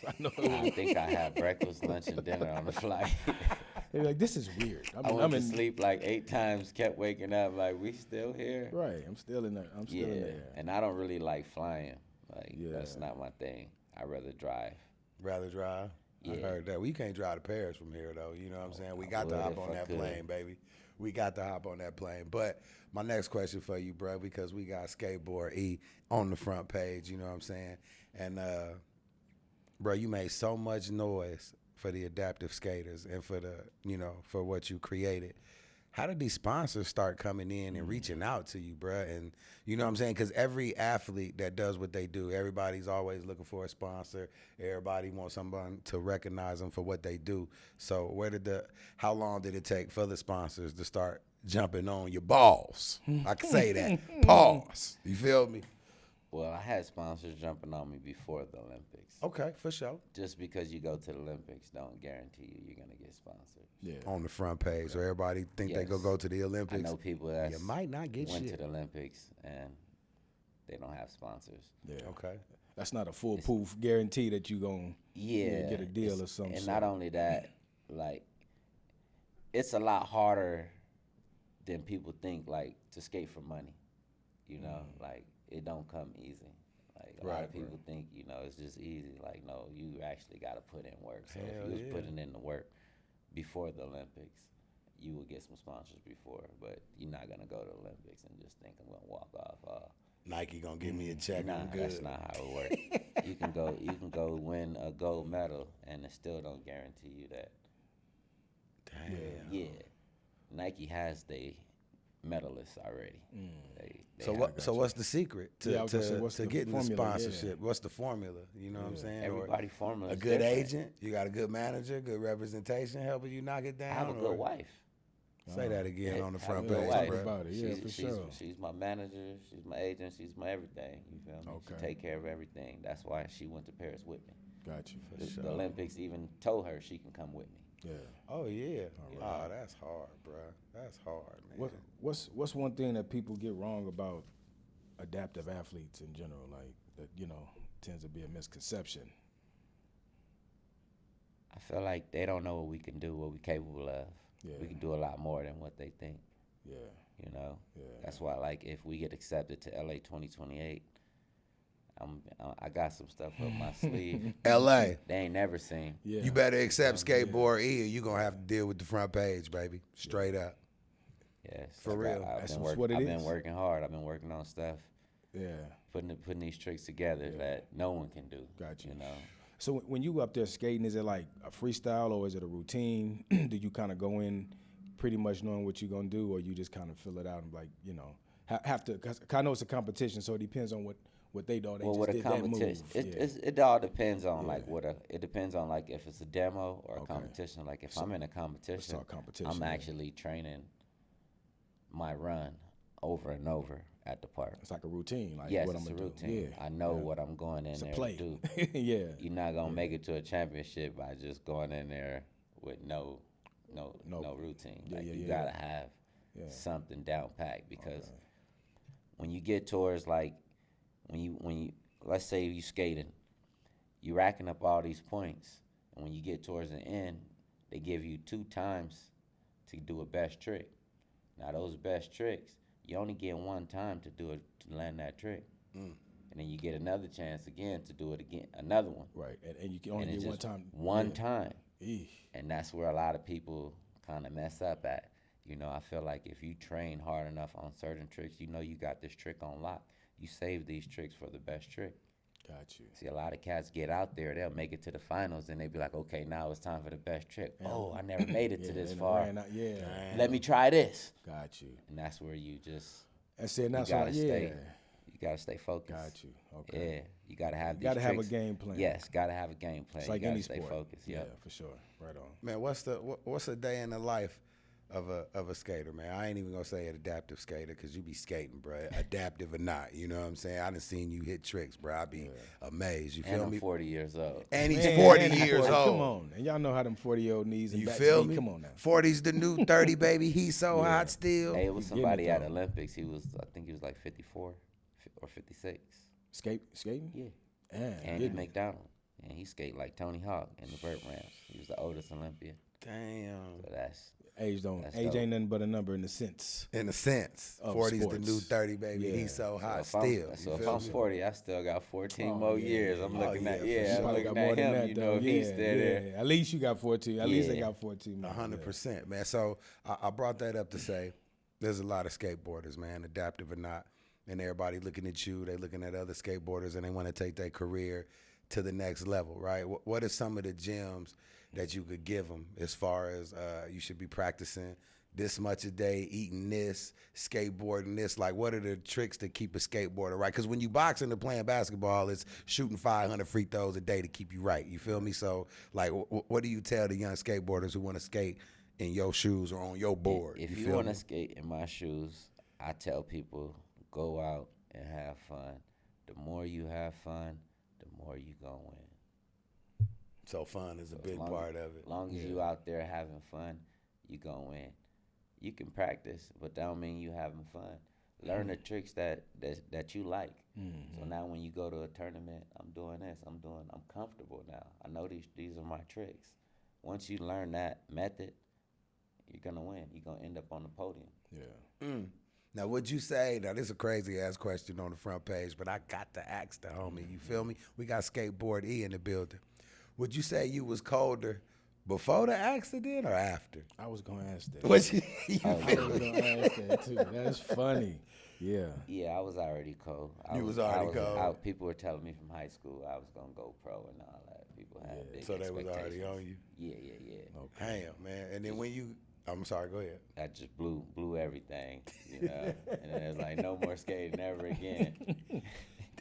[SPEAKER 3] I think I had breakfast, lunch, and dinner on the flight.
[SPEAKER 2] They're like, this is weird.
[SPEAKER 3] I went to sleep like 8 times, kept waking up like, we still here?
[SPEAKER 2] Right, I'm still in there. I'm still in there.
[SPEAKER 3] And I don't really like flying. Like, that's not my thing. I'd rather drive.
[SPEAKER 1] Rather drive?
[SPEAKER 3] Yeah.
[SPEAKER 1] I heard that. We can't drive to Paris from here, though. You know what I'm saying? We got to hop on that plane, baby. We got to hop on that plane. But my next question for you, bro, because we got Skateboard E on the front page, you know what I'm saying? And, bro, you made so much noise for the adaptive skaters and for the, you know, for what you created. How did these sponsors start coming in and reaching out to you, bro? And you know what I'm saying? Because every athlete that does what they do, everybody's always looking for a sponsor. Everybody wants someone to recognize them for what they do. So how long did it take for the sponsors to start jumping on your balls? I can say that. Pause. You feel me?
[SPEAKER 3] Well, I had sponsors jumping on me before the Olympics.
[SPEAKER 1] Okay, for sure.
[SPEAKER 3] Just because you go to the Olympics don't guarantee you're going to get sponsored.
[SPEAKER 1] Yeah. On the front page, so everybody think they go to the Olympics.
[SPEAKER 3] I know people that
[SPEAKER 1] you might not get
[SPEAKER 3] went to the Olympics and they don't have sponsors.
[SPEAKER 2] Yeah.
[SPEAKER 1] Okay.
[SPEAKER 2] That's not a foolproof guarantee that you're going to get a deal or something.
[SPEAKER 3] And not only that, like, it's a lot harder than people think, like, to skate for money. You know, like, it don't come easy. Like, a lot of people think, you know, it's just easy. Like, no, you actually got to put in work. So if you was putting in the work before the Olympics, you would get some sponsors before. But you're not going to go to the Olympics and just think I'm going to walk off.
[SPEAKER 1] Nike going to give me a check.
[SPEAKER 3] Nah, that's not how it works. You can go win a gold medal, and it still don't guarantee you that.
[SPEAKER 1] Damn.
[SPEAKER 3] Yeah. Nike has medalists already.
[SPEAKER 1] So what's the secret to getting the sponsorship?
[SPEAKER 2] Yeah.
[SPEAKER 1] What's the formula? You know what I'm saying?
[SPEAKER 3] Everybody formula.
[SPEAKER 1] A good agent, you got a good manager, good representation helping you knock it down.
[SPEAKER 3] I have a good wife.
[SPEAKER 1] Say that again on the front page,
[SPEAKER 3] bro.
[SPEAKER 2] About it. Yeah, for sure.
[SPEAKER 3] She's my manager. She's my agent. She's my everything. You feel me?
[SPEAKER 2] Okay.
[SPEAKER 3] She take care of everything. That's why she went to Paris with me.
[SPEAKER 2] Got you.
[SPEAKER 3] The Olympics even told her she can come with me.
[SPEAKER 2] Yeah.
[SPEAKER 1] Oh yeah. Oh, that's hard, bro. That's hard, man.
[SPEAKER 2] What's one thing that people get wrong about adaptive athletes in general? Like that, tends to be a misconception.
[SPEAKER 3] I feel like they don't know what we can do, what we're capable of.
[SPEAKER 2] Yeah.
[SPEAKER 3] We can do a lot more than what they think.
[SPEAKER 2] Yeah.
[SPEAKER 3] You know.
[SPEAKER 2] Yeah.
[SPEAKER 3] That's why, like, if we get accepted to LA 2028. I got some stuff up my sleeve.
[SPEAKER 1] L.A.
[SPEAKER 3] They ain't never seen.
[SPEAKER 2] Yeah.
[SPEAKER 1] You better accept Skateboard E, or you gonna have to deal with the front page, baby. Straight up.
[SPEAKER 3] Yes.
[SPEAKER 1] For real.
[SPEAKER 2] That's what it is.
[SPEAKER 3] I've been working hard. I've been working on stuff.
[SPEAKER 2] Yeah.
[SPEAKER 3] Putting these tricks together that no one can do.
[SPEAKER 2] Got you.
[SPEAKER 3] You know.
[SPEAKER 2] So when you up there skating, is it like a freestyle or is it a routine? Do you kind of go in pretty much knowing what you're gonna do, or you just kind of fill it out and have to? Cause I know it's a competition, so it depends on what they do.
[SPEAKER 3] With a competition, it all depends on it depends on like if it's a demo or a competition. Like if I'm in a competition, I'm actually training my run over and over at the park.
[SPEAKER 2] It's like a routine. Like
[SPEAKER 3] yes,
[SPEAKER 2] what
[SPEAKER 3] it's
[SPEAKER 2] I'm
[SPEAKER 3] a
[SPEAKER 2] gonna
[SPEAKER 3] routine.
[SPEAKER 2] Do.
[SPEAKER 3] I know what I'm going in there to do.
[SPEAKER 2] Yeah.
[SPEAKER 3] You're not gonna make it to a championship by just going in there with no routine.
[SPEAKER 2] Yeah,
[SPEAKER 3] Like
[SPEAKER 2] yeah,
[SPEAKER 3] you
[SPEAKER 2] yeah,
[SPEAKER 3] gotta
[SPEAKER 2] yeah.
[SPEAKER 3] have
[SPEAKER 2] Yeah.
[SPEAKER 3] something down packed because when you get towards like when you let's say you skating, you racking up all these points, and when you get towards the end, they give you 2 times to do a best trick. Now those best tricks, you only get 1 time to do it to land that trick, and then you get another chance again to do it again, another one.
[SPEAKER 2] Right, and you can only
[SPEAKER 3] And
[SPEAKER 2] get
[SPEAKER 3] it's
[SPEAKER 2] one
[SPEAKER 3] just
[SPEAKER 2] time.
[SPEAKER 3] one
[SPEAKER 2] Yeah.
[SPEAKER 3] time,
[SPEAKER 2] Eesh.
[SPEAKER 3] and that's where a lot of people kind of mess up at. You know, I feel like if you train hard enough on certain tricks, you know you got this trick on lock. You save these tricks for the best trick.
[SPEAKER 2] Got you.
[SPEAKER 3] See, a lot of cats get out there, they'll make it to the finals, and they be like, okay, now it's time for the best trick.
[SPEAKER 2] Yeah.
[SPEAKER 3] Oh, I never made it to this
[SPEAKER 2] and
[SPEAKER 3] far.
[SPEAKER 2] ran out- yeah.
[SPEAKER 3] Let me try this.
[SPEAKER 2] Got you.
[SPEAKER 3] And that's where you just,
[SPEAKER 2] That's it. And
[SPEAKER 3] you
[SPEAKER 2] that's
[SPEAKER 3] gotta
[SPEAKER 2] why.
[SPEAKER 3] stay,
[SPEAKER 2] Yeah.
[SPEAKER 3] you gotta stay focused.
[SPEAKER 2] Got you. Okay.
[SPEAKER 3] Yeah, you gotta have these
[SPEAKER 2] Got to have a
[SPEAKER 3] tricks.
[SPEAKER 2] game plan.
[SPEAKER 3] Yes, gotta have a game plan.
[SPEAKER 2] It's
[SPEAKER 3] You
[SPEAKER 2] like
[SPEAKER 3] gotta
[SPEAKER 2] any
[SPEAKER 3] stay
[SPEAKER 2] sport.
[SPEAKER 3] focused.
[SPEAKER 2] Yeah,
[SPEAKER 3] Yep.
[SPEAKER 2] for sure. Right on.
[SPEAKER 1] Man, what's a day in the life of a skater, man? I ain't even gonna say an adaptive skater because you be skating, bro. Adaptive or not, you know what I'm saying? I done seen you hit tricks, bro. I be amazed. You
[SPEAKER 3] And
[SPEAKER 1] feel
[SPEAKER 3] I'm
[SPEAKER 1] me?
[SPEAKER 3] 40 years old.
[SPEAKER 1] And he's
[SPEAKER 2] Man,
[SPEAKER 1] 40
[SPEAKER 2] and he's
[SPEAKER 1] years
[SPEAKER 2] 40.
[SPEAKER 1] old.
[SPEAKER 2] Come on. And y'all know how them 40-year-old knees and
[SPEAKER 1] You
[SPEAKER 2] backs
[SPEAKER 1] feel
[SPEAKER 2] be.
[SPEAKER 1] me?
[SPEAKER 2] Come on now.
[SPEAKER 1] 40's the new 30, baby. He's so
[SPEAKER 2] Yeah.
[SPEAKER 1] hot still.
[SPEAKER 3] Hey, it was
[SPEAKER 2] getting it,
[SPEAKER 3] somebody at
[SPEAKER 2] though.
[SPEAKER 3] Olympics. I think he was like 54 or 56.
[SPEAKER 2] Skating?
[SPEAKER 3] Yeah.
[SPEAKER 2] Yeah.
[SPEAKER 3] Andy McDonald. And he skate like Tony Hawk in the vert ramps. He was the oldest Olympian.
[SPEAKER 1] Damn.
[SPEAKER 3] So that's
[SPEAKER 2] Age
[SPEAKER 3] That's
[SPEAKER 2] age
[SPEAKER 3] dope.
[SPEAKER 2] ain't nothing but a number in the sense.
[SPEAKER 1] In a sense,
[SPEAKER 2] Of
[SPEAKER 1] 40's the
[SPEAKER 2] sports.
[SPEAKER 1] new 30, baby.
[SPEAKER 2] Yeah.
[SPEAKER 1] He's so hot
[SPEAKER 3] so
[SPEAKER 1] still.
[SPEAKER 3] if, so
[SPEAKER 1] You
[SPEAKER 3] if
[SPEAKER 1] feel
[SPEAKER 3] I'm
[SPEAKER 1] me?
[SPEAKER 3] 40, I still got 14
[SPEAKER 2] Oh,
[SPEAKER 3] more
[SPEAKER 2] yeah,
[SPEAKER 3] years.
[SPEAKER 2] yeah,
[SPEAKER 3] I'm
[SPEAKER 2] yeah.
[SPEAKER 3] looking
[SPEAKER 1] Oh,
[SPEAKER 3] at
[SPEAKER 1] yeah, for sure.
[SPEAKER 3] I'm
[SPEAKER 2] Probably
[SPEAKER 3] looking
[SPEAKER 2] got more
[SPEAKER 3] at
[SPEAKER 2] than
[SPEAKER 3] him.
[SPEAKER 2] that,
[SPEAKER 3] You
[SPEAKER 2] though.
[SPEAKER 3] know, he's
[SPEAKER 2] Yeah,
[SPEAKER 3] still there.
[SPEAKER 2] yeah. At least you got 14. At least they
[SPEAKER 3] Yeah.
[SPEAKER 2] got 14 more.
[SPEAKER 1] 100%, man. So I brought that up to say there's a lot of skateboarders, man, adaptive or not, and everybody looking at you. They looking at other skateboarders, and they want to take their career to the next level, right? What are some of the gems that you could give them as far as you should be practicing this much a day, eating this, skateboarding this? Like, what are the tricks to keep a skateboarder right? Because when you boxing or playing basketball, it's shooting 500 free throws a day to keep you right. You feel me? So, like, what do you tell the young skateboarders who want to skate in your shoes or on your board?
[SPEAKER 3] If you
[SPEAKER 1] feel
[SPEAKER 3] want
[SPEAKER 1] me?
[SPEAKER 3] to skate in my shoes, I tell people go out and have fun. The more you have fun, the more you gonna win.
[SPEAKER 1] So fun is a
[SPEAKER 3] So
[SPEAKER 1] big
[SPEAKER 3] long-
[SPEAKER 1] part of it.
[SPEAKER 3] As long as you out there having fun, you gonna win. You can practice, but that don't mean you having fun. Learn the tricks that you like. So now when you go to a tournament, I'm doing this. I'm comfortable now. I know these are my tricks. Once you learn that method, you're gonna win. You're gonna end up on the podium.
[SPEAKER 2] Yeah.
[SPEAKER 1] Now, would you say, now this is a crazy ass question on the front page, but I got to ask the homie, you feel me? We got Skateboard E in the building. Would you say you was colder before the accident or after?
[SPEAKER 2] I was going to ask that.
[SPEAKER 1] Was you
[SPEAKER 2] I
[SPEAKER 1] feel
[SPEAKER 2] was
[SPEAKER 1] me?
[SPEAKER 2] going to ask that, too. That's funny. Yeah.
[SPEAKER 3] Yeah, I was already cold.
[SPEAKER 1] You was already cold.
[SPEAKER 3] People were telling me from high school I was gonna go pro and all that. People had big
[SPEAKER 1] So they was already
[SPEAKER 3] expectations.
[SPEAKER 1] on you?
[SPEAKER 3] Yeah.
[SPEAKER 2] Okay.
[SPEAKER 1] Damn, man. And then when you, I'm sorry, go ahead.
[SPEAKER 3] I just blew everything, you know. And then it's like no more skating ever again.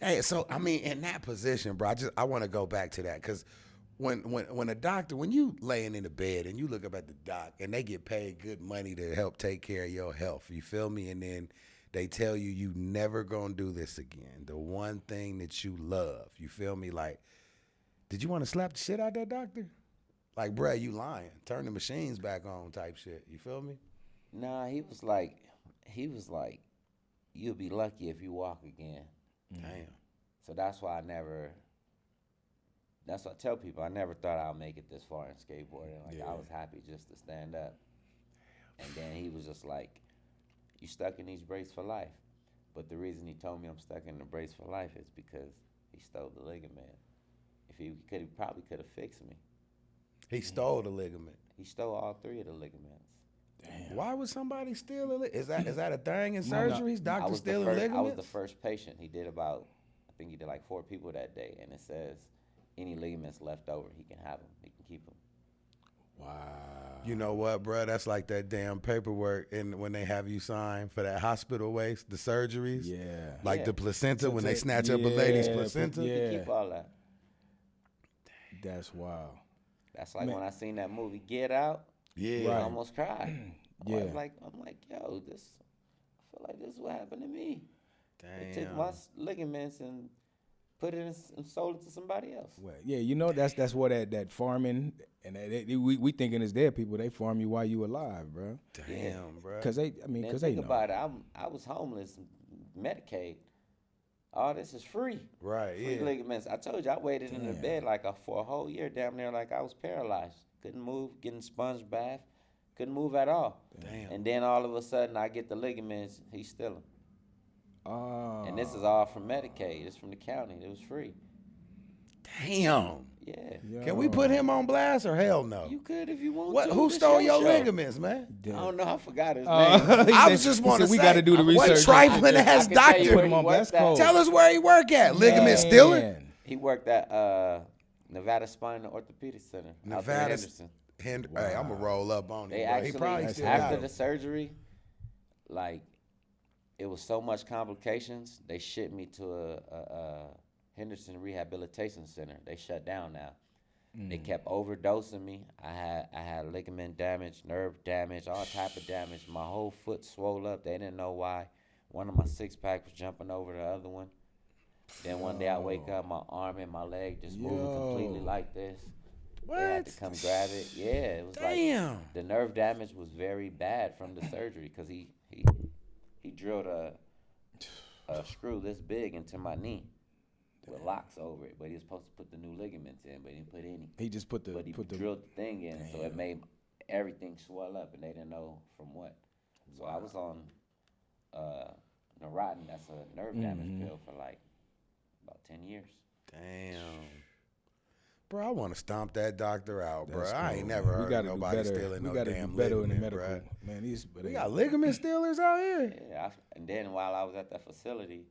[SPEAKER 1] Hey, so I mean, in that position, bro, I want to go back to that because when a doctor, when you laying in the bed and you look up at the doc and they get paid good money to help take care of your health, you feel me? And then they tell you never gonna do this again. The one thing that you love, you feel me? Like, did you want to slap the shit out that doctor? Like, bruh, you lying. Turn the machines back on type shit. You feel me?
[SPEAKER 3] Nah, he was like, you'll be lucky if you walk again.
[SPEAKER 1] Damn.
[SPEAKER 3] So that's why I tell people I never thought I'd make it this far in skateboarding. Like I was happy just to stand up. And then he was just like, you stuck in these braces for life. But the reason he told me I'm stuck in the brace for life is because he stole the ligament. If he probably could have fixed me.
[SPEAKER 1] He stole the ligament.
[SPEAKER 3] He stole all 3 of the ligaments.
[SPEAKER 2] Damn.
[SPEAKER 1] Why would somebody steal a ligament? Is that a thing in
[SPEAKER 2] No, no.
[SPEAKER 1] surgeries?
[SPEAKER 3] I
[SPEAKER 1] Doctors
[SPEAKER 3] was the
[SPEAKER 1] stealing
[SPEAKER 3] first.
[SPEAKER 1] ligaments?
[SPEAKER 3] I was the first patient. He did I think he did like 4 people that day, and it says any ligaments left over, he can have them. He can keep them.
[SPEAKER 2] Wow.
[SPEAKER 1] You know what, bro? That's like that damn paperwork and when they have you sign for that hospital waste, the surgeries.
[SPEAKER 2] Yeah.
[SPEAKER 1] Like
[SPEAKER 3] Yeah.
[SPEAKER 1] the placenta, when they snatch up a lady's
[SPEAKER 2] Yeah,
[SPEAKER 1] placenta.
[SPEAKER 3] He
[SPEAKER 2] yeah.
[SPEAKER 3] can keep all that.
[SPEAKER 2] That's wild.
[SPEAKER 3] That's like when I seen that movie Get Out.
[SPEAKER 1] Yeah.
[SPEAKER 3] I
[SPEAKER 2] Right.
[SPEAKER 3] almost cried.
[SPEAKER 2] Yeah.
[SPEAKER 3] I'm like, yo, this. I feel like this is what happened to me. They took
[SPEAKER 1] Damn.
[SPEAKER 3] my ligaments and put it in and sold it to somebody else.
[SPEAKER 2] Well, yeah, you know that's where that farming and we thinking it's dead people. They farm you while you alive, bro.
[SPEAKER 1] Damn, bro.
[SPEAKER 2] Because they
[SPEAKER 3] Think
[SPEAKER 2] know.
[SPEAKER 3] about it. I was homeless, Medicaid. All this is free.
[SPEAKER 1] Right,
[SPEAKER 3] Free
[SPEAKER 1] yeah.
[SPEAKER 3] ligaments. I told you I waited in the bed for a whole year, damn near like I was paralyzed. Couldn't move, getting sponge bath, couldn't move at all.
[SPEAKER 1] Damn.
[SPEAKER 3] And then all of a sudden I get the ligaments. He's stealing. And this is all from Medicaid. It's from the county. It was free.
[SPEAKER 1] Damn.
[SPEAKER 3] Yeah.
[SPEAKER 1] Can we put him on blast or hell no?
[SPEAKER 3] You could if you want
[SPEAKER 1] What?
[SPEAKER 3] to.
[SPEAKER 1] Who
[SPEAKER 3] This
[SPEAKER 1] stole your
[SPEAKER 3] show.
[SPEAKER 1] ligaments, man?
[SPEAKER 3] I don't know. I forgot his name.
[SPEAKER 1] I was just want to say,
[SPEAKER 2] we got to do the
[SPEAKER 1] what
[SPEAKER 2] research.
[SPEAKER 1] trifling ass
[SPEAKER 3] I can tell you
[SPEAKER 1] doctor?
[SPEAKER 3] where he worked
[SPEAKER 2] That's
[SPEAKER 3] at.
[SPEAKER 2] cold.
[SPEAKER 1] Tell us where he work at. Ligament stealer?
[SPEAKER 2] Man.
[SPEAKER 3] He worked at Nevada Spine and Orthopedic Center. out there in
[SPEAKER 1] Nevada.
[SPEAKER 3] Henderson.
[SPEAKER 1] Hey, I'm gonna roll up on
[SPEAKER 3] They
[SPEAKER 1] him. Bro. He
[SPEAKER 3] actually
[SPEAKER 1] probably still
[SPEAKER 3] after
[SPEAKER 1] got
[SPEAKER 3] the
[SPEAKER 1] it.
[SPEAKER 3] surgery, like it was so much complications. They shipped me to a Henderson Rehabilitation Center. They shut down now. They kept overdosing me. I had ligament damage, nerve damage, all type of damage. My whole foot swole up. They didn't know why. One of my 6-pack was jumping over the other one. Then one day I wake up, my arm and my leg just moving completely like this. They had to come grab it. Yeah, it was
[SPEAKER 1] Damn.
[SPEAKER 3] like the nerve damage was very bad from the surgery because he drilled a screw this big into my knee with locks over it, but he was supposed to put the new ligaments in, but he didn't put any.
[SPEAKER 2] He just put the
[SPEAKER 3] But he drilled the thing in, so it made everything swell up, and they didn't know from what. So I was on Neurontin, that's a nerve damage pill for like about 10 years.
[SPEAKER 1] Damn. Bro, I want to stomp that doctor out, bro.
[SPEAKER 2] That's
[SPEAKER 1] I
[SPEAKER 2] cool,
[SPEAKER 1] ain't
[SPEAKER 2] man.
[SPEAKER 1] never
[SPEAKER 2] We
[SPEAKER 1] heard
[SPEAKER 2] gotta
[SPEAKER 1] of
[SPEAKER 2] do
[SPEAKER 1] nobody
[SPEAKER 2] better.
[SPEAKER 1] stealing
[SPEAKER 2] We
[SPEAKER 1] no
[SPEAKER 2] gotta
[SPEAKER 1] damn
[SPEAKER 2] do better in the
[SPEAKER 1] ligament,
[SPEAKER 2] medical.
[SPEAKER 1] bro.
[SPEAKER 2] Man,
[SPEAKER 1] We got ligament stealers out here.
[SPEAKER 3] Yeah, and then while I was at that facility,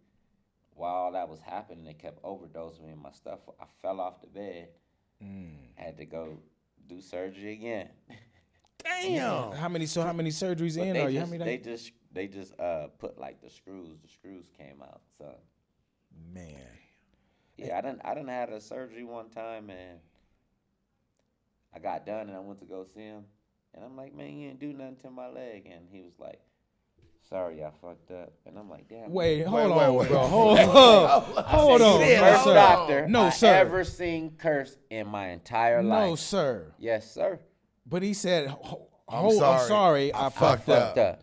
[SPEAKER 3] while all that was happening, they kept overdosing me and my stuff. I fell off the bed, had to go do surgery again.
[SPEAKER 1] Damn.
[SPEAKER 2] How many surgeries
[SPEAKER 3] But
[SPEAKER 2] in are you? How many?
[SPEAKER 3] they just put like the screws. The screws came out, so.
[SPEAKER 2] Man.
[SPEAKER 3] Yeah, I done had a surgery one time, and I got done, and I went to go see him, and I'm like, man, you didn't do nothing to my leg, and he was like, sorry, I fucked up, and I'm like, damn.
[SPEAKER 2] Wait, hold
[SPEAKER 1] wait,
[SPEAKER 2] on,
[SPEAKER 1] wait.
[SPEAKER 2] bro. Hold on.
[SPEAKER 3] You're the first
[SPEAKER 2] sir.
[SPEAKER 3] doctor
[SPEAKER 2] No,
[SPEAKER 3] I
[SPEAKER 2] sir.
[SPEAKER 3] ever seen curse in my entire life.
[SPEAKER 2] No, sir.
[SPEAKER 3] Yes, sir.
[SPEAKER 2] But he said,
[SPEAKER 1] I'm sorry.
[SPEAKER 2] I
[SPEAKER 1] fucked
[SPEAKER 3] Fucked
[SPEAKER 1] up.
[SPEAKER 3] up.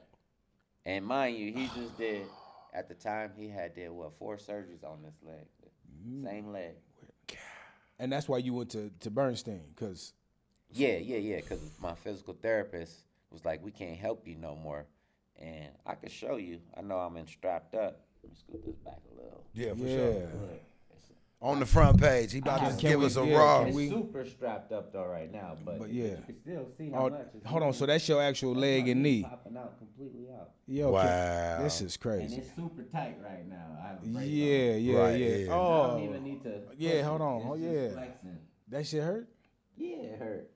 [SPEAKER 3] And mind you, he just did. At the time, he had did 4 surgeries on this leg, same leg.
[SPEAKER 2] And that's why you went to Bernstein, because
[SPEAKER 3] Yeah. Because my physical therapist was like, we can't help you no more. And I could show you. I know I'm in strapped up. Let me scoot this back a little.
[SPEAKER 1] Yeah, for
[SPEAKER 2] yeah.
[SPEAKER 1] sure. On the front page, he about to
[SPEAKER 2] Can
[SPEAKER 1] give
[SPEAKER 2] we-
[SPEAKER 1] us a
[SPEAKER 2] yeah,
[SPEAKER 1] raw.
[SPEAKER 2] can we-
[SPEAKER 3] It's super strapped up though right now, but
[SPEAKER 2] yeah.
[SPEAKER 3] you can still see how much. It's
[SPEAKER 2] Hold on, so that's your actual leg and knee.
[SPEAKER 3] popping out completely out.
[SPEAKER 2] Yo,
[SPEAKER 1] Wow.
[SPEAKER 2] this is
[SPEAKER 3] And
[SPEAKER 2] crazy.
[SPEAKER 3] it's super tight right now. I have a brace on.
[SPEAKER 2] Yeah.
[SPEAKER 1] Right, yeah.
[SPEAKER 3] I don't
[SPEAKER 2] Oh,
[SPEAKER 3] even need to.
[SPEAKER 2] yeah,
[SPEAKER 3] push
[SPEAKER 2] hold
[SPEAKER 3] it.
[SPEAKER 2] on.
[SPEAKER 3] It's
[SPEAKER 2] Oh,
[SPEAKER 3] just
[SPEAKER 2] yeah.
[SPEAKER 3] flexing.
[SPEAKER 2] that shit hurt?
[SPEAKER 3] Yeah, it hurt.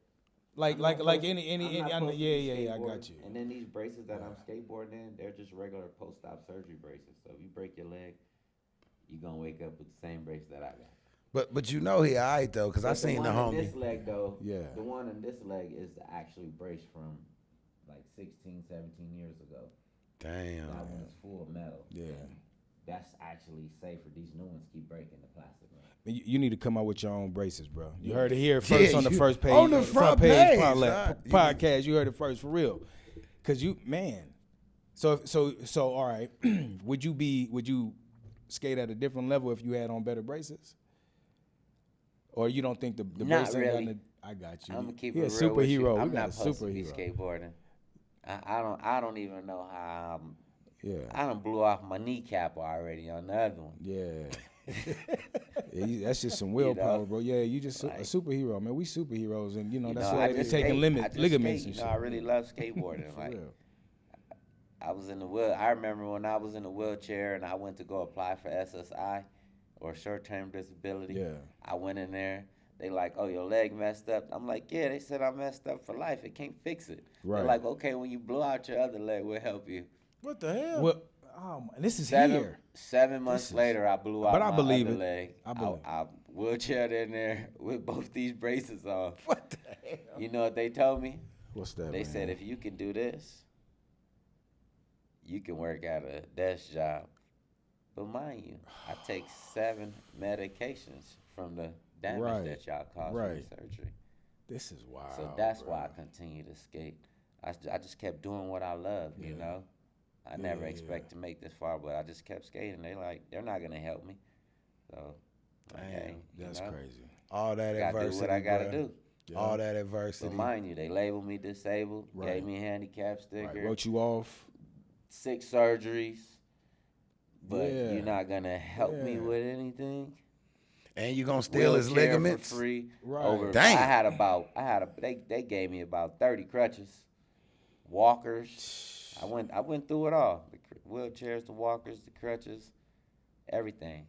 [SPEAKER 2] Like
[SPEAKER 3] I'm not supposed-
[SPEAKER 2] any
[SPEAKER 3] I'm not
[SPEAKER 2] I know,
[SPEAKER 3] supposed to be
[SPEAKER 2] yeah, I
[SPEAKER 3] skateboarding.
[SPEAKER 2] got you.
[SPEAKER 3] And then these braces that I'm skateboarding in, they're just regular post-op surgery braces. So if you break your leg, you're gonna wake up with the same brace that I got.
[SPEAKER 1] But you know he all right, though, because I
[SPEAKER 3] But
[SPEAKER 1] seen the
[SPEAKER 3] one in
[SPEAKER 1] homie.
[SPEAKER 3] this leg though,
[SPEAKER 2] Yeah.
[SPEAKER 3] the one in this leg is actually brace from like 16, 17 years ago.
[SPEAKER 1] Damn.
[SPEAKER 3] That one is full of metal.
[SPEAKER 2] Yeah.
[SPEAKER 3] That's actually safer. These new ones keep breaking the plastic.
[SPEAKER 2] You need to come out with your own braces, bro. You heard it here first
[SPEAKER 1] Yeah,
[SPEAKER 2] on the
[SPEAKER 1] you-
[SPEAKER 2] first page.
[SPEAKER 1] on the front page,
[SPEAKER 2] podcast. You heard it first for real. Cause So all right. would you skate at a different level if you had on better braces? Or you don't think the
[SPEAKER 3] Not
[SPEAKER 2] braces ain't
[SPEAKER 3] really.
[SPEAKER 2] got I got you.
[SPEAKER 3] I'm gonna keep
[SPEAKER 2] He
[SPEAKER 3] it
[SPEAKER 2] a
[SPEAKER 3] real with you.
[SPEAKER 2] superhero.
[SPEAKER 3] I'm
[SPEAKER 2] We got
[SPEAKER 3] not
[SPEAKER 2] a
[SPEAKER 3] supposed to be
[SPEAKER 2] superhero.
[SPEAKER 3] skateboarding. I don't even know how
[SPEAKER 2] Yeah.
[SPEAKER 3] I done blew off my kneecap already on the other one.
[SPEAKER 2] Yeah. That's just some willpower, bro. Yeah, you just a superhero, man. We superheroes, and that's why
[SPEAKER 3] I
[SPEAKER 2] they
[SPEAKER 3] just
[SPEAKER 2] taking
[SPEAKER 3] skate.
[SPEAKER 2] ligaments
[SPEAKER 3] I
[SPEAKER 2] and shit.
[SPEAKER 3] I really love skateboarding.
[SPEAKER 2] For
[SPEAKER 3] like
[SPEAKER 2] real.
[SPEAKER 3] I was in the I remember when I was in a wheelchair and I went to go apply for SSI or short-term disability.
[SPEAKER 2] Yeah.
[SPEAKER 3] I went in there. They like, oh, your leg messed up. I'm like, yeah. They said I messed up for life. It can't fix it.
[SPEAKER 2] Right.
[SPEAKER 3] They're like, okay, when you blow out your other leg, we'll help you.
[SPEAKER 1] What the hell?
[SPEAKER 2] Well, this is here.
[SPEAKER 3] 7 months later, I blew out
[SPEAKER 2] But I
[SPEAKER 3] my
[SPEAKER 2] believe
[SPEAKER 3] other
[SPEAKER 2] it.
[SPEAKER 3] leg.
[SPEAKER 2] I believe
[SPEAKER 3] I wheelchaired in there with both these braces on.
[SPEAKER 1] What the hell?
[SPEAKER 3] You know what they told me?
[SPEAKER 2] What's that?
[SPEAKER 3] They
[SPEAKER 2] man?
[SPEAKER 3] said if you can do this, you can work at a desk job But mind you, I take 7 medications from the damage
[SPEAKER 2] Right.
[SPEAKER 3] that y'all caused
[SPEAKER 2] Right.
[SPEAKER 3] with the surgery.
[SPEAKER 2] This is wild.
[SPEAKER 3] So that's
[SPEAKER 2] bro.
[SPEAKER 3] why I continue to skate. I just kept doing what I love, you know. I never expect to make this far, but I just kept skating. They're not gonna help me. So, okay,
[SPEAKER 2] That's crazy.
[SPEAKER 1] All that
[SPEAKER 3] Gotta
[SPEAKER 1] adversity,
[SPEAKER 3] do what I gotta
[SPEAKER 1] bruh.
[SPEAKER 3] do.
[SPEAKER 1] All that adversity.
[SPEAKER 3] But mind you, they labeled me disabled,
[SPEAKER 2] Right.
[SPEAKER 3] gave me a handicap sticker,
[SPEAKER 2] Right. Wrote you off.
[SPEAKER 3] 6 surgeries. But
[SPEAKER 2] Yeah.
[SPEAKER 3] you're not gonna help me
[SPEAKER 2] Yeah.
[SPEAKER 3] with anything.
[SPEAKER 1] And you gonna steal his
[SPEAKER 3] Wheelchair
[SPEAKER 1] ligaments?
[SPEAKER 3] for free.
[SPEAKER 2] Right.
[SPEAKER 3] Over,
[SPEAKER 1] Damn.
[SPEAKER 3] they gave me about 30 crutches, walkers. I went through it all. The wheelchairs, the walkers, the crutches, everything.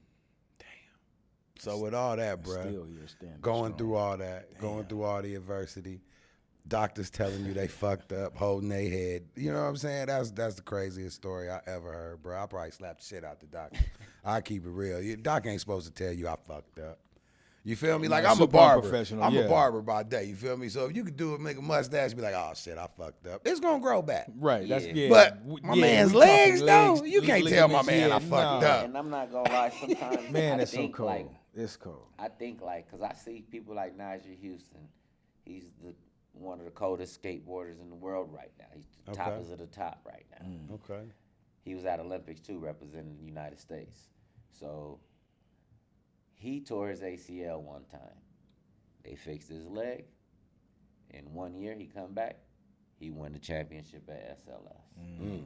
[SPEAKER 1] So with all that, bruh,
[SPEAKER 2] Still here standing
[SPEAKER 1] going
[SPEAKER 2] strong.
[SPEAKER 1] through all that, going through all the adversity, doctors telling you they fucked up, holding their head. You know what I'm saying? That's the craziest story I ever heard, bro. I probably slapped the shit out the doctor. I keep it real. Doc ain't supposed to tell you I fucked up. You feel me? Like, I'm a
[SPEAKER 2] super
[SPEAKER 1] barber.
[SPEAKER 2] unprofessional,
[SPEAKER 1] I'm a
[SPEAKER 2] yeah.
[SPEAKER 1] barber by day. You feel me? So if you could do it, make a mustache, be like, oh shit, I fucked up. It's gonna grow back.
[SPEAKER 2] Right. That's
[SPEAKER 3] Yeah.
[SPEAKER 2] yeah.
[SPEAKER 1] But
[SPEAKER 2] W-
[SPEAKER 1] my
[SPEAKER 2] yeah,
[SPEAKER 1] man's
[SPEAKER 2] we talking
[SPEAKER 1] legs, though, you can't tell my
[SPEAKER 2] ligaments,
[SPEAKER 1] man I
[SPEAKER 2] yeah,
[SPEAKER 1] fucked
[SPEAKER 2] nah.
[SPEAKER 1] up.
[SPEAKER 3] And I'm not gonna lie, sometimes
[SPEAKER 2] Man,
[SPEAKER 3] I
[SPEAKER 2] that's so
[SPEAKER 3] think
[SPEAKER 2] cold.
[SPEAKER 3] like
[SPEAKER 2] It's cold.
[SPEAKER 3] I think like, cause I see people like Najee Houston. He's one of the coldest skateboarders in the world right now. He's the
[SPEAKER 1] Okay.
[SPEAKER 3] toppest of the top right now.
[SPEAKER 1] Okay.
[SPEAKER 3] He was at Olympics too, representing the United States. So he tore his ACL one time. They fixed his leg. In 1 year, he come back. He won the championship at SLS.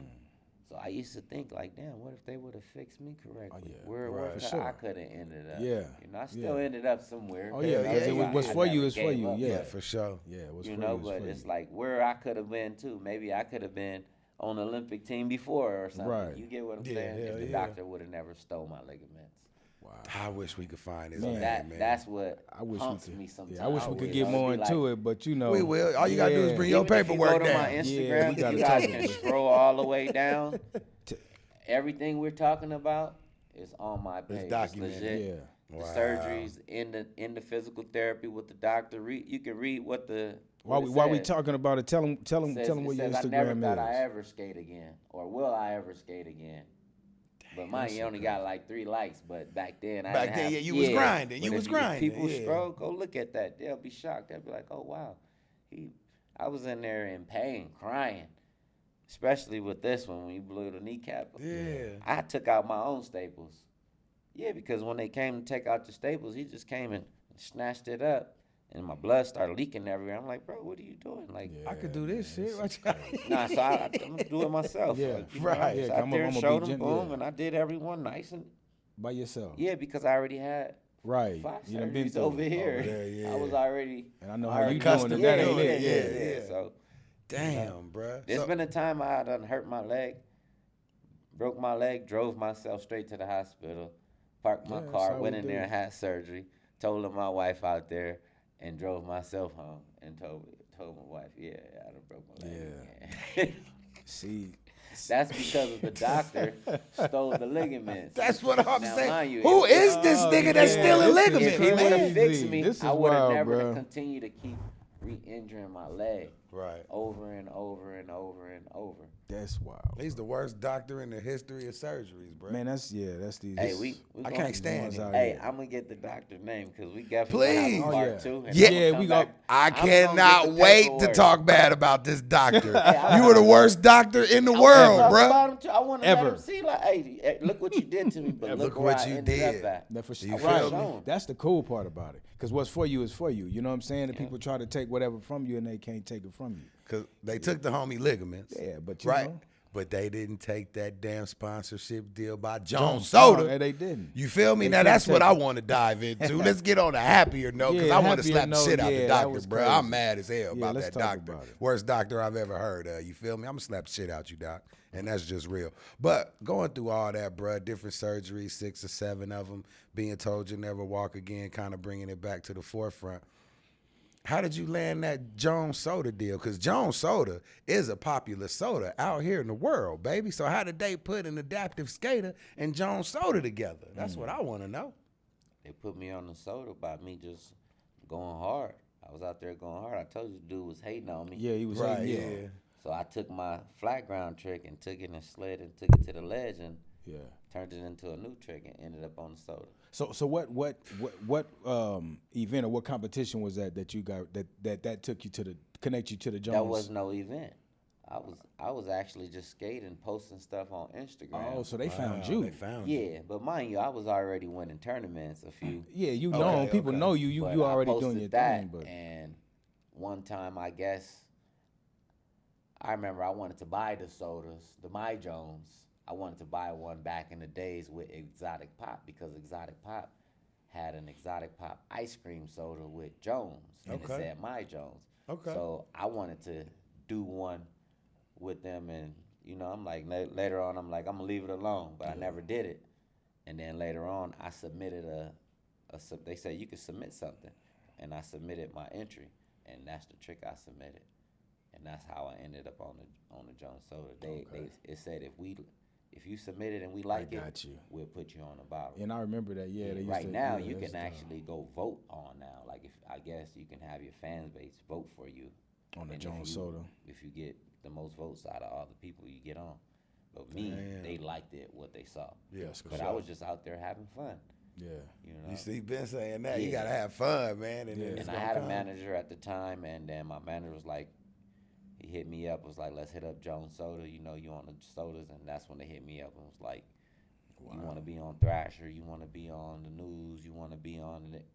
[SPEAKER 3] So I used to think like, damn, what if they would have fixed me correctly?
[SPEAKER 2] yeah.
[SPEAKER 3] Where
[SPEAKER 1] Right.
[SPEAKER 3] could
[SPEAKER 2] For sure.
[SPEAKER 3] I could have ended up?
[SPEAKER 2] Yeah.
[SPEAKER 3] You know, I still
[SPEAKER 2] Yeah.
[SPEAKER 3] ended up somewhere.
[SPEAKER 2] Oh, yeah,
[SPEAKER 1] because it was
[SPEAKER 2] what's
[SPEAKER 3] I
[SPEAKER 2] for you
[SPEAKER 3] never
[SPEAKER 2] is for
[SPEAKER 3] gave
[SPEAKER 2] you,
[SPEAKER 3] up.
[SPEAKER 2] yeah.
[SPEAKER 1] Yeah, for sure.
[SPEAKER 2] Yeah, it was
[SPEAKER 3] You
[SPEAKER 2] for
[SPEAKER 3] know,
[SPEAKER 2] you,
[SPEAKER 3] but
[SPEAKER 2] for
[SPEAKER 3] it's
[SPEAKER 2] you.
[SPEAKER 3] like where I could have been too. Maybe I could have been on the Olympic team before or something.
[SPEAKER 2] Right.
[SPEAKER 3] You get what I'm
[SPEAKER 1] Yeah,
[SPEAKER 3] saying?
[SPEAKER 1] hell
[SPEAKER 3] If the
[SPEAKER 1] yeah.
[SPEAKER 3] doctor would have never stole my ligaments.
[SPEAKER 1] I wish we could find his
[SPEAKER 2] Man.
[SPEAKER 1] man, man.
[SPEAKER 3] That's what
[SPEAKER 2] I wish we
[SPEAKER 3] haunts
[SPEAKER 2] could.
[SPEAKER 3] me sometimes.
[SPEAKER 2] Yeah, I wish we could
[SPEAKER 3] You
[SPEAKER 2] get
[SPEAKER 3] know,
[SPEAKER 2] more
[SPEAKER 3] it'd be
[SPEAKER 2] into
[SPEAKER 3] like,
[SPEAKER 2] it, but you know,
[SPEAKER 1] We will. All you gotta do is bring your
[SPEAKER 3] even if you
[SPEAKER 1] paperwork
[SPEAKER 3] go to my
[SPEAKER 1] down.
[SPEAKER 2] Yeah,
[SPEAKER 3] Instagram,
[SPEAKER 2] we gotta
[SPEAKER 3] you guys
[SPEAKER 2] talk
[SPEAKER 3] can
[SPEAKER 2] about it.
[SPEAKER 3] scroll all the way down. Everything we're talking about is on my page. It's
[SPEAKER 1] documented.
[SPEAKER 3] legit.
[SPEAKER 2] Yeah.
[SPEAKER 3] The
[SPEAKER 1] Wow.
[SPEAKER 3] surgeries in the physical therapy with the doctor. You can read what the
[SPEAKER 2] While we talking about it, tell them
[SPEAKER 3] says,
[SPEAKER 2] what
[SPEAKER 3] it
[SPEAKER 2] your
[SPEAKER 3] says, I never
[SPEAKER 2] Instagram
[SPEAKER 3] thought I
[SPEAKER 2] is.
[SPEAKER 3] ever skate again, or will I ever skate again? But mine, you only got like 3 likes. But back then, I
[SPEAKER 1] Back
[SPEAKER 3] didn't
[SPEAKER 1] then,
[SPEAKER 3] have,
[SPEAKER 1] yeah, you was grinding.
[SPEAKER 3] But
[SPEAKER 1] You
[SPEAKER 3] if
[SPEAKER 1] was
[SPEAKER 3] if
[SPEAKER 1] grinding,
[SPEAKER 3] people
[SPEAKER 1] yeah.
[SPEAKER 3] scroll, go look at that. They'll be shocked. They'll be like, "Oh wow, I was in there in pain, crying." Especially with this one, when you blew the kneecap.
[SPEAKER 1] Yeah.
[SPEAKER 3] I took out my own staples. Yeah, because when they came to take out the staples, he just came and snatched it up, and my blood started leaking everywhere. I'm like, bro, what are you doing? Like,
[SPEAKER 1] I could do this shit.
[SPEAKER 3] nah, so I'm gonna do it myself.
[SPEAKER 2] Yeah,
[SPEAKER 3] Like, you know,
[SPEAKER 1] right.
[SPEAKER 3] I
[SPEAKER 2] Yeah,
[SPEAKER 3] sat
[SPEAKER 2] I'm
[SPEAKER 3] there and
[SPEAKER 2] gonna
[SPEAKER 3] showed
[SPEAKER 2] be
[SPEAKER 3] them,
[SPEAKER 2] gen-
[SPEAKER 3] boom,
[SPEAKER 2] yeah.
[SPEAKER 3] and I did everyone nice and
[SPEAKER 2] By yourself.
[SPEAKER 3] yeah, because I already had
[SPEAKER 2] Right.
[SPEAKER 3] 5
[SPEAKER 2] You done been
[SPEAKER 3] surgeries
[SPEAKER 2] through
[SPEAKER 3] over
[SPEAKER 2] it.
[SPEAKER 3] here.
[SPEAKER 1] there, yeah.
[SPEAKER 3] I was already.
[SPEAKER 2] And I know how
[SPEAKER 3] already
[SPEAKER 2] you doing it.
[SPEAKER 1] accustomed
[SPEAKER 2] That
[SPEAKER 1] to
[SPEAKER 2] ain't
[SPEAKER 1] doing
[SPEAKER 2] it.
[SPEAKER 1] it,
[SPEAKER 2] Yeah.
[SPEAKER 3] So
[SPEAKER 1] Damn, bruh.
[SPEAKER 3] there's
[SPEAKER 1] So-
[SPEAKER 3] been a time I done hurt my leg, broke my leg, drove myself straight to the hospital, parked my
[SPEAKER 2] Yeah, that's
[SPEAKER 3] car,
[SPEAKER 2] how
[SPEAKER 3] went
[SPEAKER 2] we
[SPEAKER 3] in
[SPEAKER 2] do
[SPEAKER 3] there
[SPEAKER 2] it.
[SPEAKER 3] and had surgery, told my wife out there, and drove myself home and told my wife, yeah, I done broke my leg. again."
[SPEAKER 2] See,
[SPEAKER 3] That's because of the doctor stole the ligaments.
[SPEAKER 1] That's what I'm
[SPEAKER 3] Now,
[SPEAKER 1] saying.
[SPEAKER 3] mind you,
[SPEAKER 1] Who
[SPEAKER 3] if-
[SPEAKER 1] is this nigga that's
[SPEAKER 2] yeah,
[SPEAKER 1] stealing
[SPEAKER 2] this is
[SPEAKER 1] ligaments,
[SPEAKER 3] If he would
[SPEAKER 1] man?
[SPEAKER 3] have fixed
[SPEAKER 2] Crazy.
[SPEAKER 3] me,
[SPEAKER 2] This is
[SPEAKER 3] I would have
[SPEAKER 2] wild,
[SPEAKER 3] never
[SPEAKER 2] bro.
[SPEAKER 3] continued to keep re-injuring my leg
[SPEAKER 1] Right.
[SPEAKER 3] over and over and over and over.
[SPEAKER 2] that's wild.
[SPEAKER 1] He's the worst doctor in the history of surgeries, bro.
[SPEAKER 2] Man, that's these.
[SPEAKER 3] Hey, we
[SPEAKER 1] I
[SPEAKER 3] gonna-
[SPEAKER 1] can't stand
[SPEAKER 2] ones
[SPEAKER 1] it.
[SPEAKER 2] out
[SPEAKER 3] Hey,
[SPEAKER 2] here.
[SPEAKER 3] I'm gonna get the doctor's name because we definitely
[SPEAKER 1] Please.
[SPEAKER 3] have a
[SPEAKER 2] Oh,
[SPEAKER 3] part
[SPEAKER 2] yeah.
[SPEAKER 3] 2. And
[SPEAKER 1] Yeah.
[SPEAKER 3] I'm gonna
[SPEAKER 2] Yeah,
[SPEAKER 3] come
[SPEAKER 2] we
[SPEAKER 3] back.
[SPEAKER 2] go-
[SPEAKER 1] I
[SPEAKER 3] I'm gonna get
[SPEAKER 1] cannot
[SPEAKER 3] the
[SPEAKER 1] wait to
[SPEAKER 3] paperwork.
[SPEAKER 1] talk bad about this doctor.
[SPEAKER 3] I-
[SPEAKER 1] You were the worst doctor in the
[SPEAKER 3] I
[SPEAKER 1] world,
[SPEAKER 3] wanna talk
[SPEAKER 1] bruh.
[SPEAKER 3] about him too. I want to let
[SPEAKER 2] Ever.
[SPEAKER 3] him see, like, hey, look what you did to me, but look
[SPEAKER 1] what
[SPEAKER 3] where I
[SPEAKER 1] you
[SPEAKER 3] ended
[SPEAKER 1] did.
[SPEAKER 3] up at.
[SPEAKER 2] That for
[SPEAKER 1] You
[SPEAKER 2] sure.
[SPEAKER 1] feel
[SPEAKER 2] Right.
[SPEAKER 3] me?
[SPEAKER 2] That's the cool part about it. Because what's for you is for you. You know what I'm saying? The people try to take whatever from you and they can't take it from you.
[SPEAKER 1] Because they took the homie ligaments.
[SPEAKER 2] Yeah, but you
[SPEAKER 1] right.
[SPEAKER 2] know.
[SPEAKER 1] But they didn't take that damn sponsorship deal by
[SPEAKER 2] Jones
[SPEAKER 1] Jones Soda.
[SPEAKER 2] And they didn't.
[SPEAKER 1] You feel me?
[SPEAKER 2] They
[SPEAKER 1] Now
[SPEAKER 2] couldn't
[SPEAKER 1] that's what
[SPEAKER 2] take
[SPEAKER 1] I
[SPEAKER 2] it.
[SPEAKER 1] want to dive into. Let's get on a happier note because
[SPEAKER 2] Yeah,
[SPEAKER 1] I want to
[SPEAKER 2] happier
[SPEAKER 1] slap the
[SPEAKER 2] note,
[SPEAKER 1] shit out
[SPEAKER 2] yeah,
[SPEAKER 1] the
[SPEAKER 2] that
[SPEAKER 1] doctor,
[SPEAKER 2] was
[SPEAKER 1] bro.
[SPEAKER 2] crazy.
[SPEAKER 1] I'm mad as hell
[SPEAKER 2] Yeah,
[SPEAKER 1] about
[SPEAKER 2] let's
[SPEAKER 1] that
[SPEAKER 2] talk
[SPEAKER 1] doctor.
[SPEAKER 2] about it.
[SPEAKER 1] Worst doctor I've ever heard of. You feel me? I'm gonna slap the shit out you, doc, and that's just real. But going through all that, bro, different surgeries, 6 or 7 of them, being told you'll never walk again, kind of bringing it back to the forefront. How did you land that Jones Soda deal? Because Jones Soda is a popular soda out here in the world, baby. So how did they put an adaptive skater and Jones Soda together? That's what I want to know.
[SPEAKER 3] They put me on the soda by me just going hard. I was out there going hard. I told you the dude was hating on me.
[SPEAKER 2] Yeah, he was
[SPEAKER 1] Right,
[SPEAKER 2] hating,
[SPEAKER 1] yeah.
[SPEAKER 3] So I took my flat ground trick and took it and slid and took it to the ledge and
[SPEAKER 2] Yeah.
[SPEAKER 3] Turned it into a new trick and ended up on the soda.
[SPEAKER 2] So what event or what competition was that you got that took you to the connect you to the Jones?
[SPEAKER 3] That was no event. I was actually just skating, posting stuff on Instagram.
[SPEAKER 2] Oh, so they found you.
[SPEAKER 1] They found you.
[SPEAKER 3] Yeah, but mind you, I was already winning tournaments. A few.
[SPEAKER 2] Yeah, you know, people know you.
[SPEAKER 3] But
[SPEAKER 2] You
[SPEAKER 3] I
[SPEAKER 2] already
[SPEAKER 3] posted
[SPEAKER 2] doing your
[SPEAKER 3] that,
[SPEAKER 2] thing. But
[SPEAKER 3] and one time, I guess, I remember I wanted to buy the sodas, the My Jones. I wanted to buy one back in the days with Exotic Pop because Exotic Pop had an Exotic Pop ice cream soda with Jones, and it said My Jones.
[SPEAKER 1] Okay.
[SPEAKER 3] So I wanted to do one with them, and I'm like, later on, I'm like, I'm gonna leave it alone, but I never did it. And then later on, I submitted they said you could submit something, and I submitted my entry, and that's the trick I submitted, and that's how I ended up on the Jones soda. It said if you submit it and we like it, we'll put you on the bottle.
[SPEAKER 2] And I remember that. Yeah, they
[SPEAKER 3] right
[SPEAKER 2] used to,
[SPEAKER 3] now
[SPEAKER 2] yeah,
[SPEAKER 3] you can actually go vote on now. Like I guess you can have your fan base vote for you
[SPEAKER 2] on the
[SPEAKER 3] and
[SPEAKER 2] Jones soda.
[SPEAKER 3] If you get the most votes out of all the people you get on. But me, they liked it, what they saw.
[SPEAKER 1] Yes,
[SPEAKER 3] but I was just out there having fun.
[SPEAKER 2] Yeah.
[SPEAKER 1] You see, been saying that. You got to have fun, man.
[SPEAKER 3] And I had a manager at the time, and then my manager was like, he hit me up, was like, let's hit up Jones Soda. You on the sodas. And that's when they hit me up and was like, you want to be on Thrasher, you want to be on the news, you want to be on it.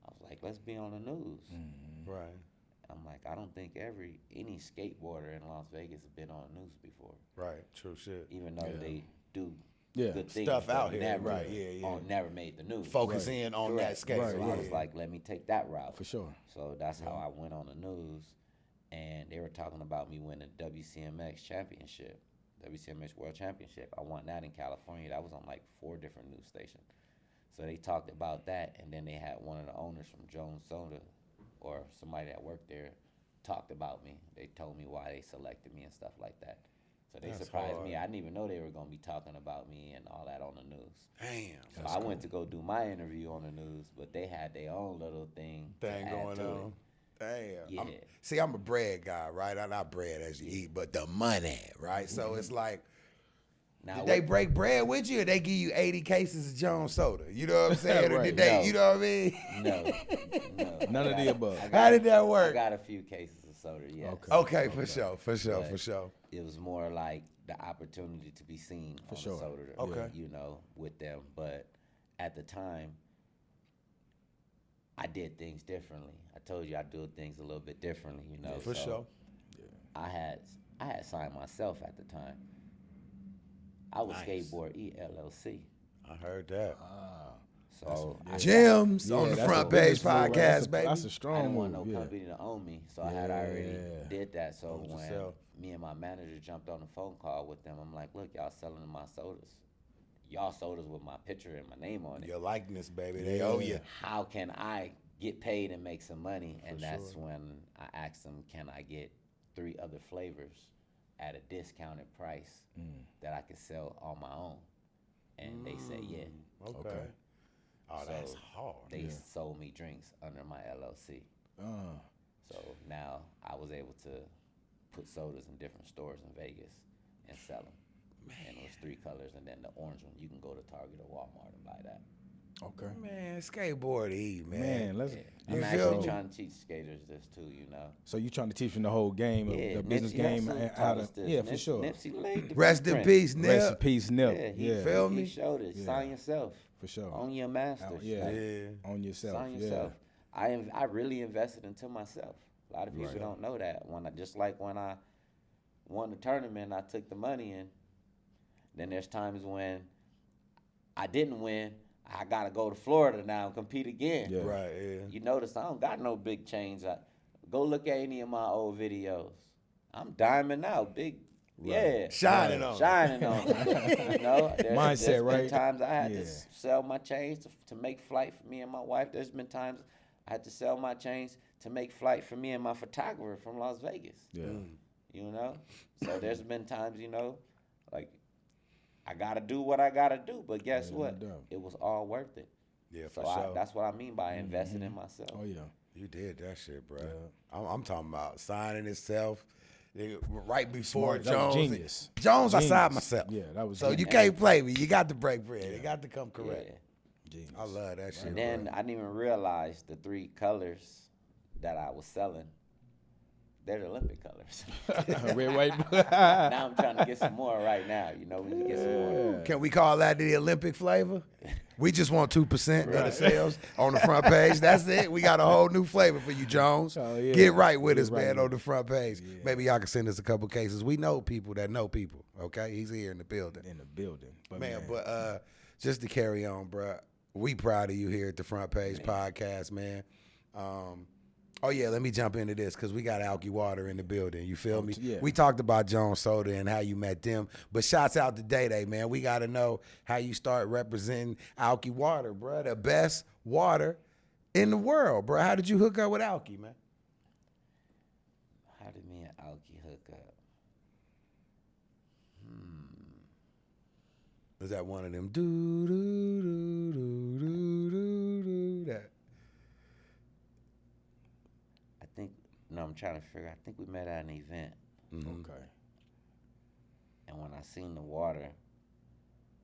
[SPEAKER 3] I was like, let's be on the news.
[SPEAKER 1] Mm-hmm. Right.
[SPEAKER 3] I'm like, I don't think any skateboarder in Las Vegas has been on the news before.
[SPEAKER 1] Right, true shit.
[SPEAKER 3] Even though they do good things.
[SPEAKER 1] Stuff out here, right,
[SPEAKER 3] never made the news.
[SPEAKER 1] Focus in on that skate.
[SPEAKER 3] So I was like, let me take that route.
[SPEAKER 2] For sure.
[SPEAKER 3] So that's how I went on the news. And they were talking about me winning the WCMX championship, WCMX World Championship. I won that in California. That was on like 4 different news stations. So they talked about that, and then they had one of the owners from Jones Soda, or somebody that worked there, talked about me. They told me why they selected me and stuff like that. So they surprised me. I didn't even know they were going to be talking about me and all that on the news.
[SPEAKER 1] Damn.
[SPEAKER 3] So I went to go do my interview on the news, but they had their own little thing
[SPEAKER 1] going on. Damn.
[SPEAKER 3] Yeah.
[SPEAKER 1] I'm a bread guy, right? I'm not bread as you eat, but the money, right? So it's like, now, did they break bread with you, or they give you 80 cases of Jones Soda? You know what I'm saying? Or did they, you know what I mean?
[SPEAKER 3] No.
[SPEAKER 2] None of the above.
[SPEAKER 1] How did that work?
[SPEAKER 3] I got a few cases of soda, yes.
[SPEAKER 1] Okay, for sure.
[SPEAKER 3] It was more like the opportunity to be seen on the soda, with them. But at the time, I did things differently. I told you I do things a little bit differently,
[SPEAKER 1] For sure.
[SPEAKER 3] I had signed myself at the time. I was Skateboard E LLC.
[SPEAKER 1] I heard that.
[SPEAKER 3] So
[SPEAKER 1] Gems on the front page podcast, baby.
[SPEAKER 2] That's a strong
[SPEAKER 3] I didn't
[SPEAKER 2] move.
[SPEAKER 3] want no company to own me, so I had already did that. So when me and my manager jumped on a phone call with them, I'm like, look, y'all selling my sodas. Y'all sodas with my picture and my name on it.
[SPEAKER 1] Your likeness, baby. They owe you.
[SPEAKER 3] How can I get paid and make some money? And that's when I asked them, can I get 3 other flavors at a discounted price that I could sell on my own? And they said, yeah.
[SPEAKER 1] Okay. Oh,
[SPEAKER 3] so
[SPEAKER 1] that's hard.
[SPEAKER 3] They sold me drinks under my LLC. So now I was able to put sodas in different stores in Vegas and sell them. And it was 3 colors, and then the orange one, you can go to Target or Walmart and buy that.
[SPEAKER 2] Okay.
[SPEAKER 1] Man, skateboard E, man.
[SPEAKER 2] Let's.
[SPEAKER 3] I'm actually trying to teach skaters this too,
[SPEAKER 2] So you trying to teach them the whole game, the business game, how to,
[SPEAKER 3] for sure.
[SPEAKER 1] Nipsey Rest in peace, Nip.
[SPEAKER 2] Rest in peace, Nip.
[SPEAKER 3] Yeah,
[SPEAKER 1] feel me?
[SPEAKER 3] He showed it. Sign yourself.
[SPEAKER 2] For sure.
[SPEAKER 3] Own your masters.
[SPEAKER 2] On yourself.
[SPEAKER 3] Sign yourself. I really invested into myself. A lot of people don't know that. When I won the tournament, I took the money in. Then there's times when I didn't win. I gotta go to Florida now and compete again.
[SPEAKER 2] Yeah.
[SPEAKER 1] Right, yeah.
[SPEAKER 3] You notice I don't got no big chains. Go look at any of my old videos. I'm diamond out, big. Yeah,
[SPEAKER 1] shining on.
[SPEAKER 2] Mindset,
[SPEAKER 3] there's been times I had to sell my chains to make flight for me and my wife. There's been times I had to sell my chains to make flight for me and my photographer from Las Vegas.
[SPEAKER 2] Yeah.
[SPEAKER 3] So there's been times, like I gotta do what I gotta do, but guess what? It was all worth it.
[SPEAKER 1] Yeah,
[SPEAKER 3] so
[SPEAKER 1] for sure.
[SPEAKER 3] That's what I mean by investing in myself.
[SPEAKER 2] Oh yeah.
[SPEAKER 1] You did that shit, bro. I'm talking about signing itself. right before
[SPEAKER 2] Smart. That was
[SPEAKER 1] Jones.
[SPEAKER 2] genius.
[SPEAKER 1] Jones, I
[SPEAKER 2] Genius.
[SPEAKER 1] side myself.
[SPEAKER 2] Yeah, that was
[SPEAKER 1] So
[SPEAKER 2] genius.
[SPEAKER 1] you can't play me. You got to break bread. It got to come correct.
[SPEAKER 3] Yeah.
[SPEAKER 2] Genius.
[SPEAKER 1] I love that shit.
[SPEAKER 3] And then
[SPEAKER 1] bro.
[SPEAKER 3] I didn't even realize the 3 colors that I was selling. They're the Olympic colors.
[SPEAKER 2] Red, white, blue.
[SPEAKER 3] Now I'm trying to get some more right now. You know, we need to get some more.
[SPEAKER 1] Can we call that the Olympic flavor? We just want 2% of the sales on the front page. That's it. We got a whole new flavor for you, Jones.
[SPEAKER 2] Oh, yeah.
[SPEAKER 1] Get right with
[SPEAKER 2] Get
[SPEAKER 1] us,
[SPEAKER 2] right
[SPEAKER 1] man,
[SPEAKER 2] with
[SPEAKER 1] on the front page.
[SPEAKER 2] Yeah.
[SPEAKER 1] Maybe y'all can send us a couple cases. We know people that know people, okay? He's here in the building.
[SPEAKER 2] In the building. But
[SPEAKER 1] But just to carry on, bro, we proud of you here at the Front Page Podcast, man. Oh, yeah, let me jump into this because we got Alky Water in the building. You feel me?
[SPEAKER 2] yeah.
[SPEAKER 1] We talked about Jones Soda and how you met them. But shouts out to Day, man. We got to know how you start representing Alky Water, bro. The best water in the world, bro. How did you hook up with Alky, man?
[SPEAKER 3] How did me and Alky hook up?
[SPEAKER 1] Was that one of them do that?
[SPEAKER 3] I'm trying to figure. I think we met at an event.
[SPEAKER 2] Okay.
[SPEAKER 3] And when I seen the water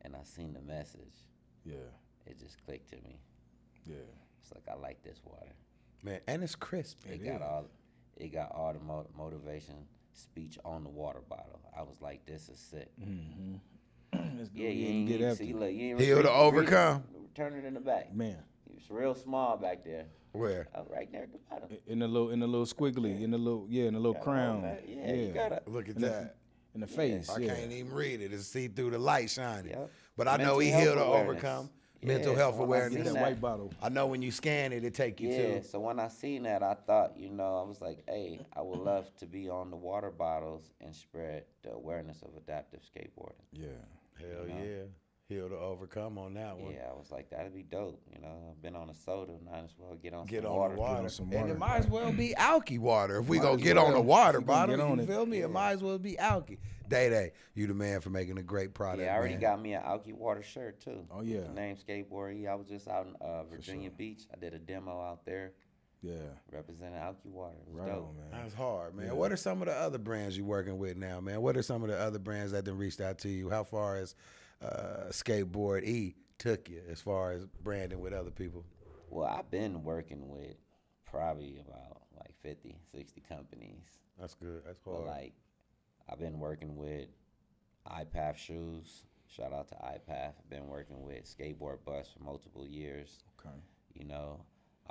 [SPEAKER 3] and I seen the message,
[SPEAKER 2] Yeah.
[SPEAKER 3] it just clicked to me.
[SPEAKER 2] Yeah.
[SPEAKER 3] It's like, I like this water.
[SPEAKER 1] Man, and it's crisp.
[SPEAKER 3] It got all the motivation speech on the water bottle. I was like, this is sick.
[SPEAKER 2] Mm-hmm. Let's go
[SPEAKER 3] Yeah, you
[SPEAKER 2] ahead and
[SPEAKER 3] ain't
[SPEAKER 2] get
[SPEAKER 3] even
[SPEAKER 2] after
[SPEAKER 3] see,
[SPEAKER 2] it.
[SPEAKER 3] look, you ain't
[SPEAKER 1] Heal to overcome.
[SPEAKER 3] Turn it in the back.
[SPEAKER 2] Man.
[SPEAKER 3] It's real small back there.
[SPEAKER 1] Where?
[SPEAKER 3] Right there at the bottom.
[SPEAKER 2] In the little squiggly, in the little crown.
[SPEAKER 3] Yeah, you gotta.
[SPEAKER 1] Look at
[SPEAKER 2] In the-
[SPEAKER 1] that.
[SPEAKER 2] In the face.
[SPEAKER 1] I
[SPEAKER 2] yeah.
[SPEAKER 1] can't even read it. It's see through the light shining.
[SPEAKER 3] Yep.
[SPEAKER 1] But I know
[SPEAKER 3] Mental
[SPEAKER 1] he
[SPEAKER 3] health
[SPEAKER 1] healed to
[SPEAKER 3] awareness.
[SPEAKER 1] overcome.
[SPEAKER 3] Yeah,
[SPEAKER 1] Mental health
[SPEAKER 3] so when I
[SPEAKER 1] awareness.
[SPEAKER 3] seen
[SPEAKER 2] That
[SPEAKER 3] that-
[SPEAKER 2] white bottle.
[SPEAKER 1] I know when you scan it, it take you
[SPEAKER 3] Yeah,
[SPEAKER 1] to.
[SPEAKER 3] so when I seen that, I thought, I was like, hey, I would love to be on the water bottles and spread the awareness of adaptive skateboarding.
[SPEAKER 2] Yeah.
[SPEAKER 1] Hell
[SPEAKER 3] You know?
[SPEAKER 1] yeah. Heal to overcome on that one.
[SPEAKER 3] Yeah, I was like, that'd be dope. I've been on a soda, might as well get on
[SPEAKER 1] Get
[SPEAKER 3] some
[SPEAKER 1] on
[SPEAKER 3] water.
[SPEAKER 1] the water.
[SPEAKER 2] on some
[SPEAKER 1] And
[SPEAKER 2] water.
[SPEAKER 1] it might as well be Alky water. If we
[SPEAKER 2] Might
[SPEAKER 1] gonna
[SPEAKER 2] as
[SPEAKER 1] get on the
[SPEAKER 2] well.
[SPEAKER 1] water
[SPEAKER 2] If we gonna
[SPEAKER 1] bottle,
[SPEAKER 2] get on
[SPEAKER 1] you
[SPEAKER 2] it.
[SPEAKER 1] feel me? It
[SPEAKER 2] Yeah.
[SPEAKER 1] might as well be Alky. Day, you the man for making a great product.
[SPEAKER 3] Yeah, I already
[SPEAKER 1] man.
[SPEAKER 3] got me an Alky Water shirt, too.
[SPEAKER 2] Oh, yeah.
[SPEAKER 3] The name Skateboard. I was just out in Virginia
[SPEAKER 2] sure.
[SPEAKER 3] Beach. I did a demo out there
[SPEAKER 2] Yeah.
[SPEAKER 3] representing Alky Water. It was
[SPEAKER 2] Right
[SPEAKER 3] dope.
[SPEAKER 2] on, man.
[SPEAKER 1] That's hard, man.
[SPEAKER 2] Yeah.
[SPEAKER 1] What are some of the other brands you working with now, man? What are some of the other brands that done reached out to you? How far as Skateboard E took you as far as branding with other people?
[SPEAKER 3] Well, I've been working with probably about like 50, 60 companies.
[SPEAKER 1] That's good. That's hard.
[SPEAKER 3] But like, I've been working with iPath Shoes. Shout out to iPath. I've been working with Skateboard Bus for multiple years.
[SPEAKER 2] Okay.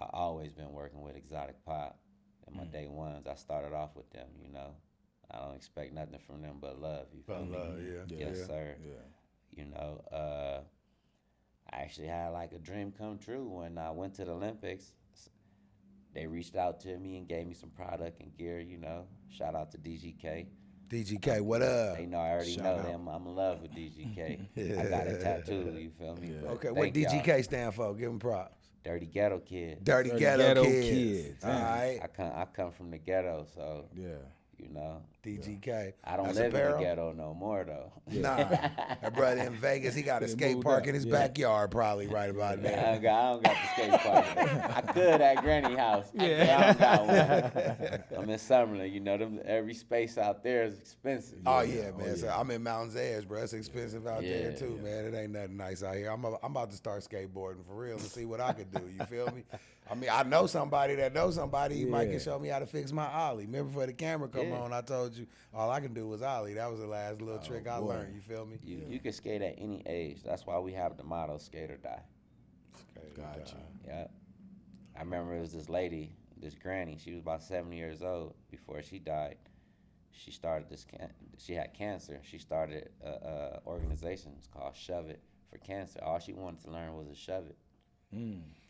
[SPEAKER 3] I always been working with Exotic Pop. In my day ones, I started off with them. I don't expect nothing from them but love. You feel me?
[SPEAKER 1] love, yeah.
[SPEAKER 3] Yes, sir.
[SPEAKER 2] Yeah.
[SPEAKER 3] I actually had like a dream come true when I went to the Olympics. They reached out to me and gave me some product and gear. Shout out to DGK.
[SPEAKER 1] DGK, what up?
[SPEAKER 3] They know I already
[SPEAKER 2] Shout
[SPEAKER 3] know
[SPEAKER 2] out.
[SPEAKER 3] them. I'm in love with DGK. I got a tattoo. You feel me?
[SPEAKER 2] Yeah.
[SPEAKER 3] But
[SPEAKER 1] Okay, what
[SPEAKER 3] thank y'all.
[SPEAKER 1] DGK stand for? Give him props.
[SPEAKER 3] Dirty Ghetto Kid.
[SPEAKER 1] Dirty
[SPEAKER 2] Dirty
[SPEAKER 1] Ghetto,
[SPEAKER 2] Ghetto
[SPEAKER 1] Kids.
[SPEAKER 2] Kids.
[SPEAKER 1] All right.
[SPEAKER 3] I come from the ghetto, so
[SPEAKER 2] Yeah.
[SPEAKER 1] DGK.
[SPEAKER 3] I don't
[SPEAKER 1] That's
[SPEAKER 3] live in
[SPEAKER 1] apparel?
[SPEAKER 3] the ghetto no more though.
[SPEAKER 1] Nah, that brother in Vegas, he got a
[SPEAKER 2] They
[SPEAKER 1] skate
[SPEAKER 2] moved
[SPEAKER 1] park
[SPEAKER 2] up,
[SPEAKER 1] in his
[SPEAKER 2] yeah.
[SPEAKER 1] backyard, probably right about
[SPEAKER 3] I
[SPEAKER 1] now.
[SPEAKER 3] don't got the skate park. I could at Granny house. I don't got one. I'm in Summerlin. Every space out there is expensive.
[SPEAKER 1] Oh yeah, man. So I'm in Mountain's Edge, bro. It's expensive out there
[SPEAKER 3] Yeah,
[SPEAKER 1] too, man. It ain't nothing nice out here. I'm about to start skateboarding for real and see what I could do. You feel me? I mean, I know somebody that knows somebody. He might
[SPEAKER 2] Yeah.
[SPEAKER 1] can show me how to fix my ollie. Remember, before the camera come
[SPEAKER 3] Yeah.
[SPEAKER 1] on, I told you all I can do was ollie. That was the last little trick I
[SPEAKER 2] boy.
[SPEAKER 1] learned. You feel me?
[SPEAKER 3] You can skate at any age. That's why we have the motto "Skate or Die."
[SPEAKER 2] Gotcha.
[SPEAKER 3] Yeah. I remember it was this lady, this granny. She was about 70 years old. Before she died, she started she had cancer. She started a organization. It's called Shove It for Cancer. All she wanted to learn was to shove it.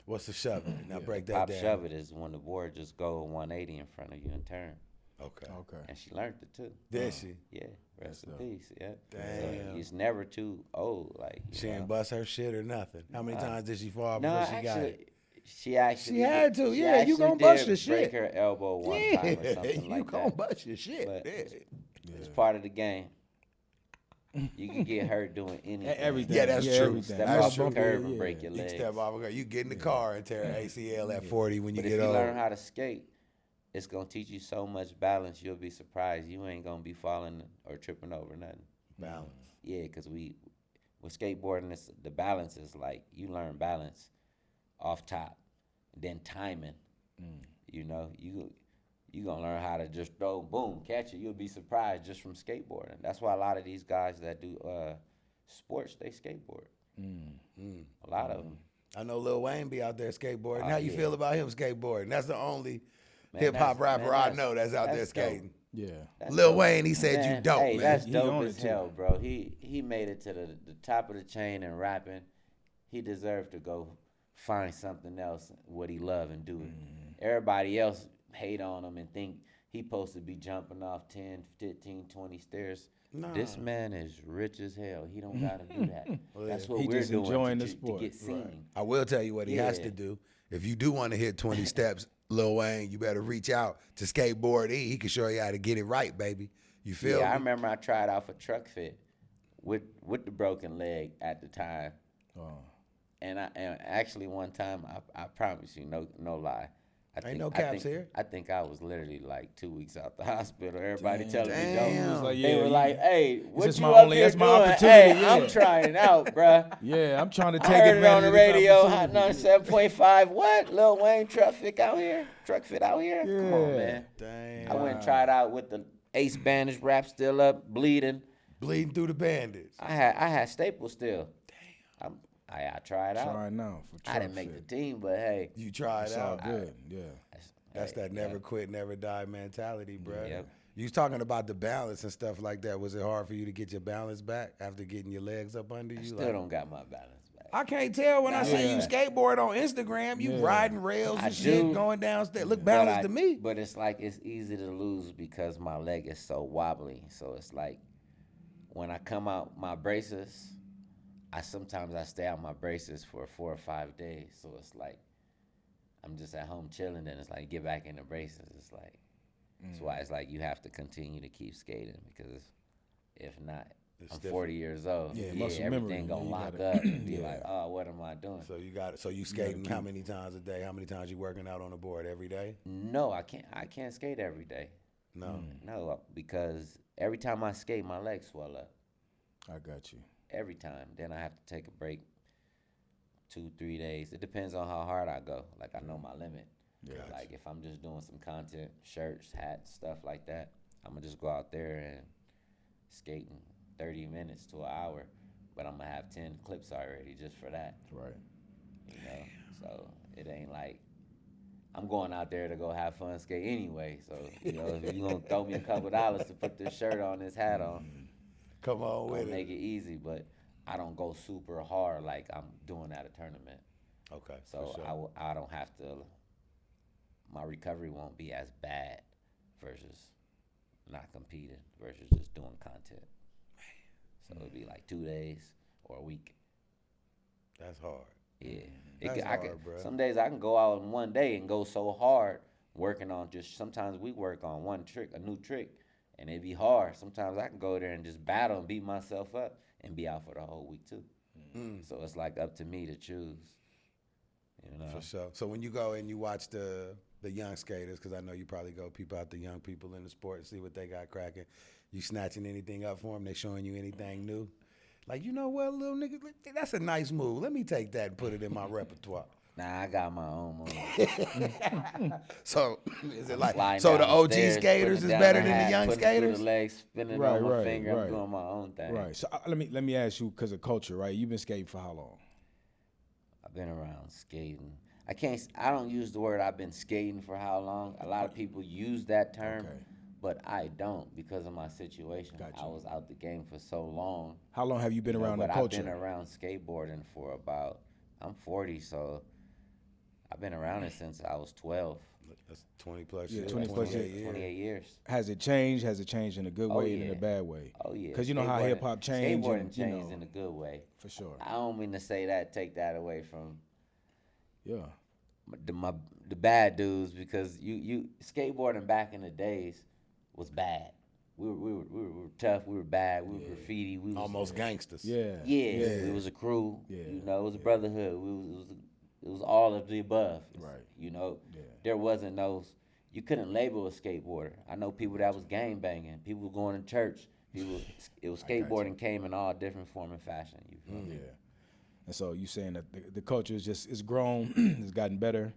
[SPEAKER 1] What's the shove? Now break that
[SPEAKER 3] Pop
[SPEAKER 1] down.
[SPEAKER 3] shove it is when the board just go 180 in front of you and turn.
[SPEAKER 1] Okay.
[SPEAKER 2] Okay.
[SPEAKER 3] And she learned it too.
[SPEAKER 1] Did she?
[SPEAKER 3] Yeah. Rest in
[SPEAKER 2] dope.
[SPEAKER 3] peace. Yeah.
[SPEAKER 1] Damn.
[SPEAKER 3] So it's never too old. Like you
[SPEAKER 1] She
[SPEAKER 3] know.
[SPEAKER 1] ain't bust her shit or nothing. How many times did she fall
[SPEAKER 3] No,
[SPEAKER 1] before she got
[SPEAKER 3] actually,
[SPEAKER 1] it?
[SPEAKER 3] she actually
[SPEAKER 1] She had to,
[SPEAKER 3] she
[SPEAKER 1] yeah, you
[SPEAKER 3] actually
[SPEAKER 1] gonna bust
[SPEAKER 3] did
[SPEAKER 1] your shit.
[SPEAKER 3] Break her elbow one time or something
[SPEAKER 1] you
[SPEAKER 3] like
[SPEAKER 1] gonna
[SPEAKER 3] that.
[SPEAKER 1] bust your shit.
[SPEAKER 3] But
[SPEAKER 1] yeah.
[SPEAKER 3] it's part of the game. You can get hurt doing anything.
[SPEAKER 2] Everything.
[SPEAKER 1] Yeah, that's true.
[SPEAKER 2] Everything.
[SPEAKER 3] Step
[SPEAKER 1] That's
[SPEAKER 3] off
[SPEAKER 1] true.
[SPEAKER 3] the curb and
[SPEAKER 2] Yeah.
[SPEAKER 3] break your
[SPEAKER 1] You
[SPEAKER 3] legs.
[SPEAKER 1] step off, you get in the car and tear an ACL at 40 when you
[SPEAKER 3] But
[SPEAKER 1] get
[SPEAKER 3] if you
[SPEAKER 1] old.
[SPEAKER 3] learn how to skate, it's gonna teach you so much balance. You'll be surprised. You ain't gonna be falling or tripping over nothing.
[SPEAKER 1] Balance.
[SPEAKER 3] Yeah, because with skateboarding, the balance is like you learn balance off top, then timing. You know, you gonna learn how to just throw, boom, catch it. You'll be surprised just from skateboarding. That's why a lot of these guys that do sports, they skateboard. A lot of them.
[SPEAKER 1] I know Lil Wayne be out there skateboarding.
[SPEAKER 3] Oh,
[SPEAKER 1] How you
[SPEAKER 3] yeah.
[SPEAKER 1] feel about him skateboarding? That's the only
[SPEAKER 3] Man,
[SPEAKER 1] hip hop
[SPEAKER 3] that's-
[SPEAKER 1] rapper
[SPEAKER 3] man,
[SPEAKER 1] I
[SPEAKER 3] that's-
[SPEAKER 1] know that's out there
[SPEAKER 3] that's
[SPEAKER 1] skating.
[SPEAKER 3] dope.
[SPEAKER 2] Yeah.
[SPEAKER 3] That's
[SPEAKER 1] Lil
[SPEAKER 3] dope.
[SPEAKER 1] Wayne, he said you dope,
[SPEAKER 3] hey,
[SPEAKER 1] man.
[SPEAKER 3] that's
[SPEAKER 2] He
[SPEAKER 3] dope
[SPEAKER 2] own
[SPEAKER 3] as
[SPEAKER 2] it, too.
[SPEAKER 3] hell, bro. He made it to the top of the chain in rapping. He deserved to go find something else, what he love and do it. Everybody else hate on him and think he supposed to be jumping off 10, 15, 20 stairs.
[SPEAKER 1] Nah.
[SPEAKER 3] This man is rich as hell. He don't gotta do that. That's
[SPEAKER 1] yeah.
[SPEAKER 3] what
[SPEAKER 2] He
[SPEAKER 3] we're
[SPEAKER 2] just
[SPEAKER 3] doing
[SPEAKER 2] enjoying
[SPEAKER 3] to,
[SPEAKER 2] the
[SPEAKER 3] to
[SPEAKER 2] sport.
[SPEAKER 3] get seen.
[SPEAKER 1] I will tell you what he has
[SPEAKER 3] Yeah.
[SPEAKER 1] to do. If you do want to hit 20 steps, Lil Wayne, you better reach out to Skateboard E. He can show you how to get it right, baby. You feel
[SPEAKER 3] Yeah, I
[SPEAKER 1] me?
[SPEAKER 3] remember I tried out for Truck Fit with the broken leg at the time.
[SPEAKER 2] Oh.
[SPEAKER 3] And actually one time, I promise you, no lie.
[SPEAKER 1] No caps here.
[SPEAKER 3] I think I was literally like 2 weeks out the hospital. Everybody telling me,
[SPEAKER 1] Damn.
[SPEAKER 3] yo,
[SPEAKER 1] He was
[SPEAKER 2] like,
[SPEAKER 3] they
[SPEAKER 2] yeah,
[SPEAKER 3] were
[SPEAKER 2] you-
[SPEAKER 3] like, hey, what
[SPEAKER 2] just
[SPEAKER 3] you
[SPEAKER 2] my
[SPEAKER 3] up
[SPEAKER 2] only-
[SPEAKER 3] here
[SPEAKER 2] that's my
[SPEAKER 3] doing?
[SPEAKER 2] opportunity,
[SPEAKER 3] Hey, I'm
[SPEAKER 2] yeah.
[SPEAKER 3] trying it out, bruh.
[SPEAKER 2] Yeah, I'm trying to
[SPEAKER 3] I
[SPEAKER 2] take
[SPEAKER 3] heard it on
[SPEAKER 2] advantage
[SPEAKER 3] the
[SPEAKER 2] of this
[SPEAKER 3] radio, Hot
[SPEAKER 2] opportunity.
[SPEAKER 3] 97.5. What? Lil Wayne Truck Fit out here? Truck Fit out here? Come on,
[SPEAKER 2] Yeah.
[SPEAKER 3] man.
[SPEAKER 1] Damn.
[SPEAKER 3] I went and tried out with the ace bandage wrap still up, bleeding.
[SPEAKER 1] Bleeding through the bandage.
[SPEAKER 3] I had staples still. Damn. I tried out.
[SPEAKER 2] Try now for
[SPEAKER 3] I didn't make the
[SPEAKER 2] Truck
[SPEAKER 3] team, but hey,
[SPEAKER 1] You tried
[SPEAKER 2] Fit. It's all
[SPEAKER 1] out.
[SPEAKER 2] good. Yeah.
[SPEAKER 1] That's
[SPEAKER 3] hey,
[SPEAKER 1] that never quit, never die mentality, bro.
[SPEAKER 3] Yep.
[SPEAKER 1] You was talking about the balance and stuff like that. Was it hard for you to get your balance back after getting your legs up under you?
[SPEAKER 3] Still don't got my balance back.
[SPEAKER 1] I can't tell when I see you
[SPEAKER 2] Yeah.
[SPEAKER 1] skateboard on Instagram. You
[SPEAKER 2] Yeah.
[SPEAKER 1] riding rails
[SPEAKER 3] I
[SPEAKER 1] and shit,
[SPEAKER 3] do.
[SPEAKER 1] going downstairs. Look
[SPEAKER 3] But
[SPEAKER 1] balanced to me.
[SPEAKER 3] But it's like it's easy to lose because my leg is so wobbly. So it's like when I come out my braces, sometimes I stay out my braces for 4 or 5 days. So it's like I'm just at home chilling, and it's like get back in the braces. It's like that's why it's like you have to continue to keep skating because if not,
[SPEAKER 1] It's
[SPEAKER 3] I'm
[SPEAKER 1] different.
[SPEAKER 3] 40 years old.
[SPEAKER 2] Yeah, muscle memory.
[SPEAKER 3] everything
[SPEAKER 2] Yeah,
[SPEAKER 3] gonna
[SPEAKER 2] you
[SPEAKER 3] lock
[SPEAKER 2] gotta-
[SPEAKER 3] up and be
[SPEAKER 2] yeah.
[SPEAKER 3] like, oh, what am I doing?
[SPEAKER 1] So you got it. So you skating how many times a day? How many times you working out on the board every day?
[SPEAKER 3] No, I can't skate every day.
[SPEAKER 1] No.
[SPEAKER 3] No, because every time I skate, my legs swell up.
[SPEAKER 2] I got you.
[SPEAKER 3] Every time. Then I have to take a break 2-3 days. It depends on how hard I go. Like I know my limit.
[SPEAKER 2] Yeah.
[SPEAKER 3] Like if I'm just doing some content, shirts, hats, stuff like that, I'm gonna just go out there and skate in 30 minutes to an hour. But I'm gonna have 10 clips already just for that.
[SPEAKER 2] Right.
[SPEAKER 3] You know? So it ain't like I'm going out there to go have fun skate anyway. So, you know, if you're gonna throw me a couple dollars to put this shirt on, this hat on,
[SPEAKER 1] Come on
[SPEAKER 3] I'll
[SPEAKER 1] with
[SPEAKER 3] make
[SPEAKER 1] it.
[SPEAKER 3] it easy, but I don't go super hard like I'm doing at a tournament.
[SPEAKER 1] Okay.
[SPEAKER 3] So
[SPEAKER 1] for sure.
[SPEAKER 3] I don't have to, my recovery won't be as bad versus not competing versus just doing content. So it'd be like 2 days or a week.
[SPEAKER 1] That's hard.
[SPEAKER 3] Yeah.
[SPEAKER 1] That's
[SPEAKER 3] I
[SPEAKER 1] hard, bruh.
[SPEAKER 3] Some days I can go out in one day and go so hard working on just, sometimes we work on one trick, a new trick, and it'd be hard. Sometimes I can go there and just battle and beat myself up and be out for the whole week too. So it's like up to me to choose. You know?
[SPEAKER 1] For sure. So when you go and you watch the young skaters, because I know you probably go peep out the young people in the sport and see what they got cracking, you snatching anything up for them? They showing you anything new? Like, you know what, little nigga, that's a nice move. Let me take that and put it in my repertoire.
[SPEAKER 3] Nah, I got my own move.
[SPEAKER 1] So is it like,
[SPEAKER 3] Flying
[SPEAKER 1] so
[SPEAKER 3] down
[SPEAKER 1] the OG
[SPEAKER 3] stairs,
[SPEAKER 1] skaters
[SPEAKER 3] putting
[SPEAKER 1] is
[SPEAKER 3] down
[SPEAKER 1] better
[SPEAKER 3] the
[SPEAKER 1] than the
[SPEAKER 3] hat,
[SPEAKER 1] young
[SPEAKER 3] putting it through
[SPEAKER 1] skaters?
[SPEAKER 3] the legs, spinning it
[SPEAKER 2] Right,
[SPEAKER 3] on my
[SPEAKER 2] right,
[SPEAKER 3] finger.
[SPEAKER 2] right.
[SPEAKER 3] I'm doing my own thing.
[SPEAKER 2] Right. So let me ask you, because of culture, right? You've been skating for how long?
[SPEAKER 3] I've been around skating. I don't use the word I've been skating for how long. A lot of people use that term,
[SPEAKER 2] Okay.
[SPEAKER 3] but I don't because of my situation.
[SPEAKER 2] Gotcha.
[SPEAKER 3] I was out the game for so long.
[SPEAKER 2] How long have you been around the
[SPEAKER 3] but
[SPEAKER 2] culture?
[SPEAKER 3] I've been around skateboarding for about, I'm 40, so I've been around it since I was 12.
[SPEAKER 1] That's 20 plus
[SPEAKER 2] Yeah,
[SPEAKER 1] years.
[SPEAKER 2] 20 plus
[SPEAKER 1] 28
[SPEAKER 2] years.
[SPEAKER 3] 28 years.
[SPEAKER 2] Has it changed? Has it changed in a good
[SPEAKER 3] Oh,
[SPEAKER 2] way and in
[SPEAKER 3] yeah.
[SPEAKER 2] a bad way?
[SPEAKER 3] Oh, yeah.
[SPEAKER 2] Because you know how
[SPEAKER 3] Skateboarding-
[SPEAKER 2] hip hop changed.
[SPEAKER 3] Skateboarding
[SPEAKER 2] and, you
[SPEAKER 3] changed
[SPEAKER 2] know,
[SPEAKER 3] in a good way.
[SPEAKER 2] for sure.
[SPEAKER 3] I don't mean to say that, take that away from
[SPEAKER 2] Yeah.
[SPEAKER 3] the bad dudes, because you skateboarding back in the days was bad. We were tough. We were bad. We were graffiti. We was,
[SPEAKER 1] Almost gangsters.
[SPEAKER 2] Yeah.
[SPEAKER 3] Yeah, it was a crew.
[SPEAKER 2] Yeah.
[SPEAKER 3] You know, it was a brotherhood. It was all of the above.
[SPEAKER 2] Right.
[SPEAKER 3] You know,
[SPEAKER 2] Yeah.
[SPEAKER 3] there wasn't no, you couldn't label a skateboarder. I know people that was gang banging, people were going to church, it was skateboarding came in all different form and fashion. You feel me?
[SPEAKER 2] Yeah. And so you saying that the culture is just it's grown, it's gotten better.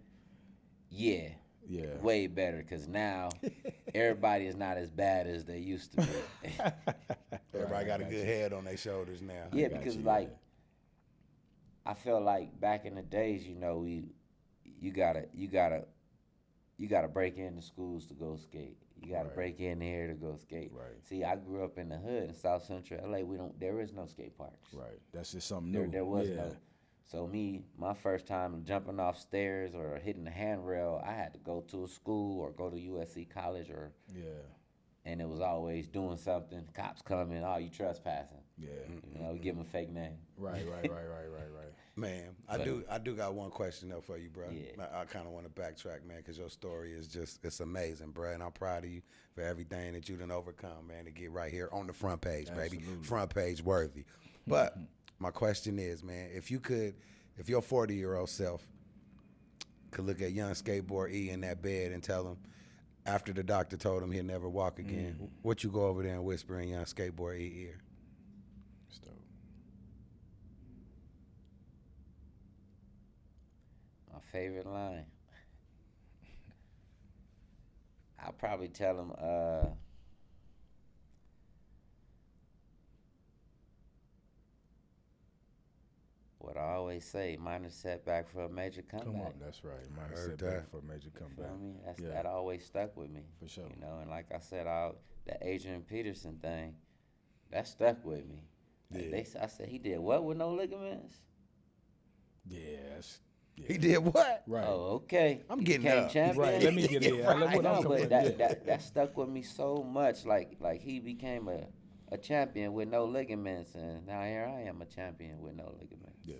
[SPEAKER 3] Yeah.
[SPEAKER 2] Yeah.
[SPEAKER 3] Way better, because now everybody is not as bad as they used to be.
[SPEAKER 1] Everybody got a good head on their shoulders now.
[SPEAKER 3] Yeah, because I feel like back in the days, you know, you gotta break into schools to go skate. You gotta break in here to go skate.
[SPEAKER 2] Right.
[SPEAKER 3] See, I grew up in the hood in South Central LA. There is no skate parks.
[SPEAKER 2] Right. That's just something new.
[SPEAKER 3] There was no. So my first time jumping off stairs or hitting the handrail, I had to go to a school or go to USC College and it was always doing something. Cops coming, oh, you trespassing.
[SPEAKER 2] Yeah.
[SPEAKER 3] You know, give them a fake name.
[SPEAKER 2] Right.
[SPEAKER 1] Man, I do got one question though for you, bro.
[SPEAKER 3] Yeah.
[SPEAKER 1] I kind of want to backtrack, man, because your story is it's amazing, bro, and I'm proud of you for everything that you done overcome, man, to get right here on the front page, baby. Front page worthy. But my question is, man, if your 40-year-old self could look at young skateboard E in that bed and tell him, after the doctor told him he'll never walk again, what you go over there and whisper in young skateboard E ear?
[SPEAKER 3] My favorite line. I'll probably tell him, what I always say, minor setback for a major comeback.
[SPEAKER 2] Come on, that's right. Minor setback for a major comeback.
[SPEAKER 3] You feel me? That always stuck with me.
[SPEAKER 2] For sure.
[SPEAKER 3] You know, and like I said, that Adrian Peterson thing, that stuck with me.
[SPEAKER 1] Yeah.
[SPEAKER 3] I said, he did what with no ligaments?
[SPEAKER 2] Yes. Yeah.
[SPEAKER 1] He did what?
[SPEAKER 2] Right.
[SPEAKER 3] Oh, okay.
[SPEAKER 1] I'm getting
[SPEAKER 3] Became
[SPEAKER 1] up.
[SPEAKER 3] champion.
[SPEAKER 2] Right. Let me get it.
[SPEAKER 3] I know, but that stuck with me so much. Like he became a champion with no ligaments, and now here I am, a champion with no ligaments.
[SPEAKER 2] Yeah.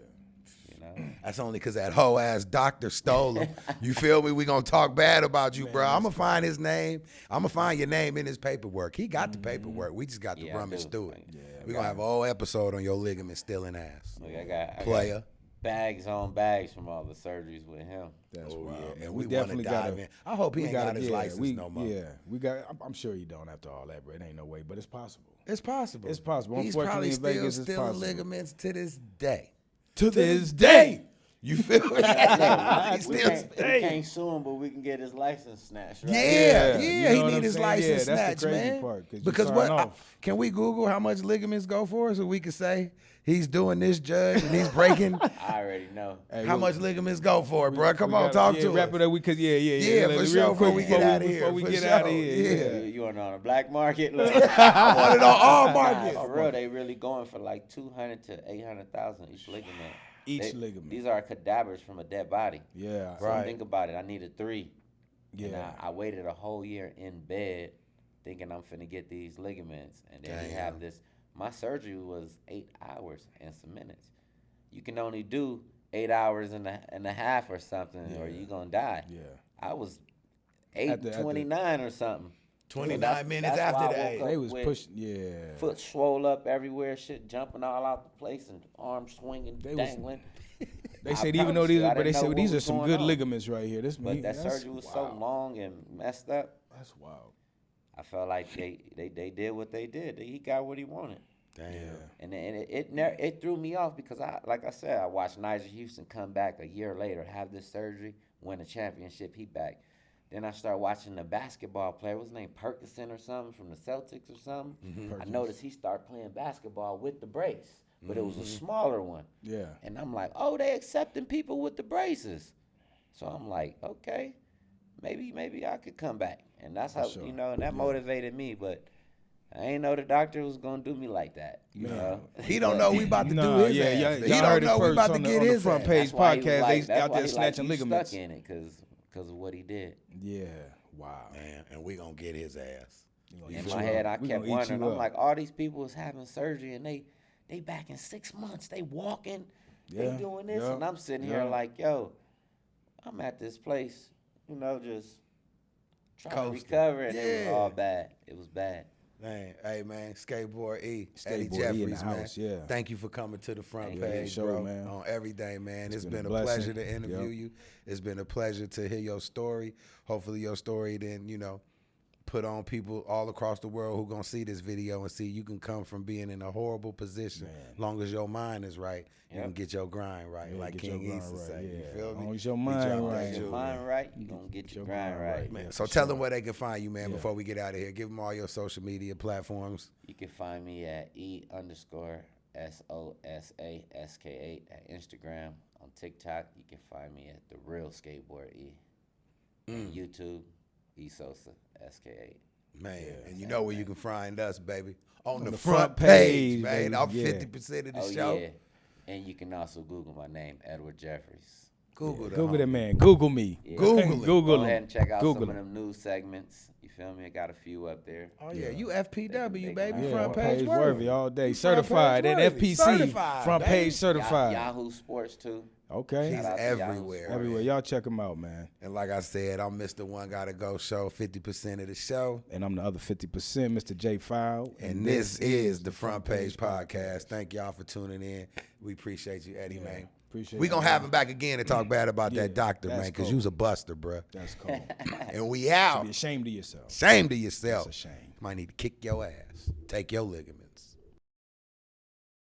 [SPEAKER 3] You know?
[SPEAKER 1] That's only because that hoe ass doctor stole him. You feel me? We gonna talk bad about you, bro. I'm gonna find his name. I'm gonna find your name in his paperwork. He got the paperwork. We just got to rummage through it.
[SPEAKER 3] Yeah,
[SPEAKER 1] we gonna have a whole episode on your ligament stealing ass.
[SPEAKER 3] Look, I got bags on bags from all the surgeries with him.
[SPEAKER 2] That's wild.
[SPEAKER 1] Yeah, and
[SPEAKER 2] we
[SPEAKER 1] we
[SPEAKER 2] definitely
[SPEAKER 1] wanna dive in. I hope he ain't got his license no more.
[SPEAKER 2] Yeah, I'm sure he don't after all that, but it ain't no way. But it's possible.
[SPEAKER 1] It's possible.
[SPEAKER 2] It's possible.
[SPEAKER 1] He's
[SPEAKER 2] Unfortunately,
[SPEAKER 1] probably
[SPEAKER 2] in Vegas,
[SPEAKER 1] still
[SPEAKER 2] it's
[SPEAKER 1] stealing
[SPEAKER 2] possible.
[SPEAKER 1] ligaments to this day.
[SPEAKER 2] To this day.
[SPEAKER 1] You feel me?
[SPEAKER 3] We can't sue him, but we can get his license snatched. Right?
[SPEAKER 1] Yeah,
[SPEAKER 2] You
[SPEAKER 1] he
[SPEAKER 2] know what
[SPEAKER 1] need
[SPEAKER 2] I'm
[SPEAKER 1] his
[SPEAKER 2] saying?
[SPEAKER 1] license
[SPEAKER 2] Yeah, that's the
[SPEAKER 1] snatched,
[SPEAKER 2] crazy
[SPEAKER 1] man.
[SPEAKER 2] part, 'cause you
[SPEAKER 1] Because
[SPEAKER 2] sign
[SPEAKER 1] what?
[SPEAKER 2] off.
[SPEAKER 1] Can we Google how much ligaments go for, so we can say he's doing this, judge, and he's breaking?
[SPEAKER 3] I already know.
[SPEAKER 2] Hey,
[SPEAKER 1] How much ligaments go for, bro? Come
[SPEAKER 2] we
[SPEAKER 1] on,
[SPEAKER 2] gotta-
[SPEAKER 1] talk
[SPEAKER 2] yeah,
[SPEAKER 1] to
[SPEAKER 2] wrap
[SPEAKER 1] us.
[SPEAKER 2] it up because
[SPEAKER 1] Yeah, for sure, before we get outta here,
[SPEAKER 2] Before we
[SPEAKER 1] for
[SPEAKER 2] get out of
[SPEAKER 1] sure,
[SPEAKER 2] here,
[SPEAKER 1] yeah.
[SPEAKER 3] You want it on a black market? Look.
[SPEAKER 1] I want it on all markets.
[SPEAKER 3] For real, they really going for like 200 to 800,000 each ligament.
[SPEAKER 2] Ligament.
[SPEAKER 3] These are cadavers from a dead body.
[SPEAKER 2] Yeah.
[SPEAKER 3] So think about it. I needed 3.
[SPEAKER 2] Yeah.
[SPEAKER 3] And I waited a whole year in bed thinking I'm finna get these ligaments. And then you have this. My surgery was 8 hours and some minutes. You can only do 8 hours and a half or something, or you're going to die.
[SPEAKER 2] Yeah.
[SPEAKER 3] I was 8:29 or something.
[SPEAKER 1] 29 minutes after that.
[SPEAKER 2] They was pushing. Yeah.
[SPEAKER 3] Foot swole up everywhere, shit jumping all out the place and arms swinging, dangling.
[SPEAKER 2] They said even though these,
[SPEAKER 3] I
[SPEAKER 2] but they
[SPEAKER 3] didn't know
[SPEAKER 2] said
[SPEAKER 3] what
[SPEAKER 2] these are
[SPEAKER 3] was
[SPEAKER 2] some
[SPEAKER 3] going
[SPEAKER 2] good
[SPEAKER 3] on.
[SPEAKER 2] ligaments right here.
[SPEAKER 3] But that surgery was so long and messed up.
[SPEAKER 2] That's wild.
[SPEAKER 3] I felt like they did what they did. He got what he wanted.
[SPEAKER 1] Damn.
[SPEAKER 3] And it threw me off because like I said, I watched Nigel Houston come back a year later, have this surgery, win a championship. He back. Then I started watching the basketball player. What's his name? Perkinson or something from the Celtics or something.
[SPEAKER 2] Mm-hmm.
[SPEAKER 3] I noticed he started playing basketball with the brace, but it was a smaller one.
[SPEAKER 2] Yeah.
[SPEAKER 3] And I'm like, oh, they accepting people with the braces. So I'm like, okay, maybe I could come back. And that's how,
[SPEAKER 2] sure.
[SPEAKER 3] and that motivated me. But I ain't know the doctor was going to do me like that. You know?
[SPEAKER 1] He don't know we about to do his ass. He
[SPEAKER 2] y'all
[SPEAKER 1] don't
[SPEAKER 2] heard it
[SPEAKER 1] know we
[SPEAKER 2] first
[SPEAKER 1] about to
[SPEAKER 2] on
[SPEAKER 1] get
[SPEAKER 2] the
[SPEAKER 1] his
[SPEAKER 2] front
[SPEAKER 1] ass.
[SPEAKER 2] page
[SPEAKER 3] That's why he was
[SPEAKER 2] podcast.
[SPEAKER 3] like-
[SPEAKER 2] They
[SPEAKER 3] that's
[SPEAKER 2] out
[SPEAKER 3] why
[SPEAKER 2] there
[SPEAKER 3] he
[SPEAKER 2] snatching
[SPEAKER 3] like, you
[SPEAKER 2] ligaments.
[SPEAKER 3] stuck in it because of what he did.
[SPEAKER 2] Yeah. Wow.
[SPEAKER 1] Man, and we gonna get his ass.
[SPEAKER 3] In my head, I
[SPEAKER 2] We
[SPEAKER 3] kept
[SPEAKER 2] gonna eat
[SPEAKER 3] wondering.
[SPEAKER 2] you
[SPEAKER 3] I'm
[SPEAKER 2] up.
[SPEAKER 3] like, all these people is having surgery and they back in 6 months. They walking,
[SPEAKER 2] Yeah,
[SPEAKER 3] they doing this,
[SPEAKER 2] yeah,
[SPEAKER 3] and I'm sitting here
[SPEAKER 2] yeah.
[SPEAKER 3] like, yo, I'm at this place, just trying
[SPEAKER 1] Coasting.
[SPEAKER 3] to recover, and it
[SPEAKER 1] Yeah.
[SPEAKER 3] was all bad. It was bad.
[SPEAKER 1] Man, hey man, Skateboard E, Eddie
[SPEAKER 2] Skateboard E
[SPEAKER 1] Jeffries,
[SPEAKER 2] in the
[SPEAKER 1] man.
[SPEAKER 2] house, yeah.
[SPEAKER 1] Thank you for coming to the front
[SPEAKER 3] Thank you.
[SPEAKER 1] page,
[SPEAKER 2] Sure,
[SPEAKER 1] bro.
[SPEAKER 2] man.
[SPEAKER 1] On everything, man. It's been a
[SPEAKER 2] blessing.
[SPEAKER 1] pleasure to interview you. It's been a pleasure to hear your story. Hopefully, your story then put on people all across the world who gonna see this video and see you can come from being in a horrible position. Long as your mind is right, you can get your grind right, like King East would say. You feel me?
[SPEAKER 2] Long as your mind right.
[SPEAKER 3] Get your mind right, you gonna get your grind right.
[SPEAKER 1] Man, so tell them where they can find you, man, before we get out of here. Give them all your social media platforms.
[SPEAKER 3] You can find me at E_SOSASK8 at Instagram. On TikTok, you can find me at The Real Skateboard E. And YouTube, E_SOSASK8.
[SPEAKER 1] Man, and you know where you can find us, baby. On the
[SPEAKER 2] front
[SPEAKER 1] front page,
[SPEAKER 2] page,
[SPEAKER 1] man. I'm
[SPEAKER 2] baby.
[SPEAKER 1] 50% of the
[SPEAKER 3] Oh,
[SPEAKER 1] show.
[SPEAKER 3] yeah. And you can also Google my name, Edward Jeffries.
[SPEAKER 1] Google that.
[SPEAKER 2] Google that man. Google me.
[SPEAKER 3] Yeah.
[SPEAKER 1] Google it.
[SPEAKER 2] Google
[SPEAKER 3] Go
[SPEAKER 2] him.
[SPEAKER 3] ahead and check out
[SPEAKER 2] Google
[SPEAKER 3] some of
[SPEAKER 2] him.
[SPEAKER 3] them news segments. You feel me? I got a few up there.
[SPEAKER 1] Oh, yeah. You FPW, baby.
[SPEAKER 3] Yeah,
[SPEAKER 1] Front
[SPEAKER 2] page
[SPEAKER 1] page
[SPEAKER 2] worthy all day.
[SPEAKER 1] You front
[SPEAKER 2] Certified
[SPEAKER 1] page
[SPEAKER 2] and
[SPEAKER 1] worthy.
[SPEAKER 2] FPC.
[SPEAKER 1] Certified,
[SPEAKER 2] Front
[SPEAKER 1] baby.
[SPEAKER 2] page certified.
[SPEAKER 3] Yahoo Sports, too.
[SPEAKER 2] Okay.
[SPEAKER 1] He's
[SPEAKER 3] Shout out to
[SPEAKER 1] everywhere.
[SPEAKER 3] Yahoo
[SPEAKER 2] Everywhere. Y'all check him out, man.
[SPEAKER 1] And like I said, I'm Mr. One Gotta Go Show, 50% of the show.
[SPEAKER 2] And I'm the other 50%, Mr. J File.
[SPEAKER 1] And this is the Front Page Podcast. Thank y'all for tuning in. We appreciate you, Eddie, man.
[SPEAKER 2] Appreciate
[SPEAKER 1] We
[SPEAKER 2] you,
[SPEAKER 1] gonna
[SPEAKER 2] man.
[SPEAKER 1] have him back again to talk bad about that doctor,
[SPEAKER 2] that's
[SPEAKER 1] man, because
[SPEAKER 2] cool.
[SPEAKER 1] you's a buster, bruh.
[SPEAKER 2] That's cool.
[SPEAKER 1] And we out.
[SPEAKER 2] Be ashamed of yourself.
[SPEAKER 1] Ashamed of yourself.
[SPEAKER 2] It's a shame.
[SPEAKER 1] Might need to kick your ass. Take your ligament.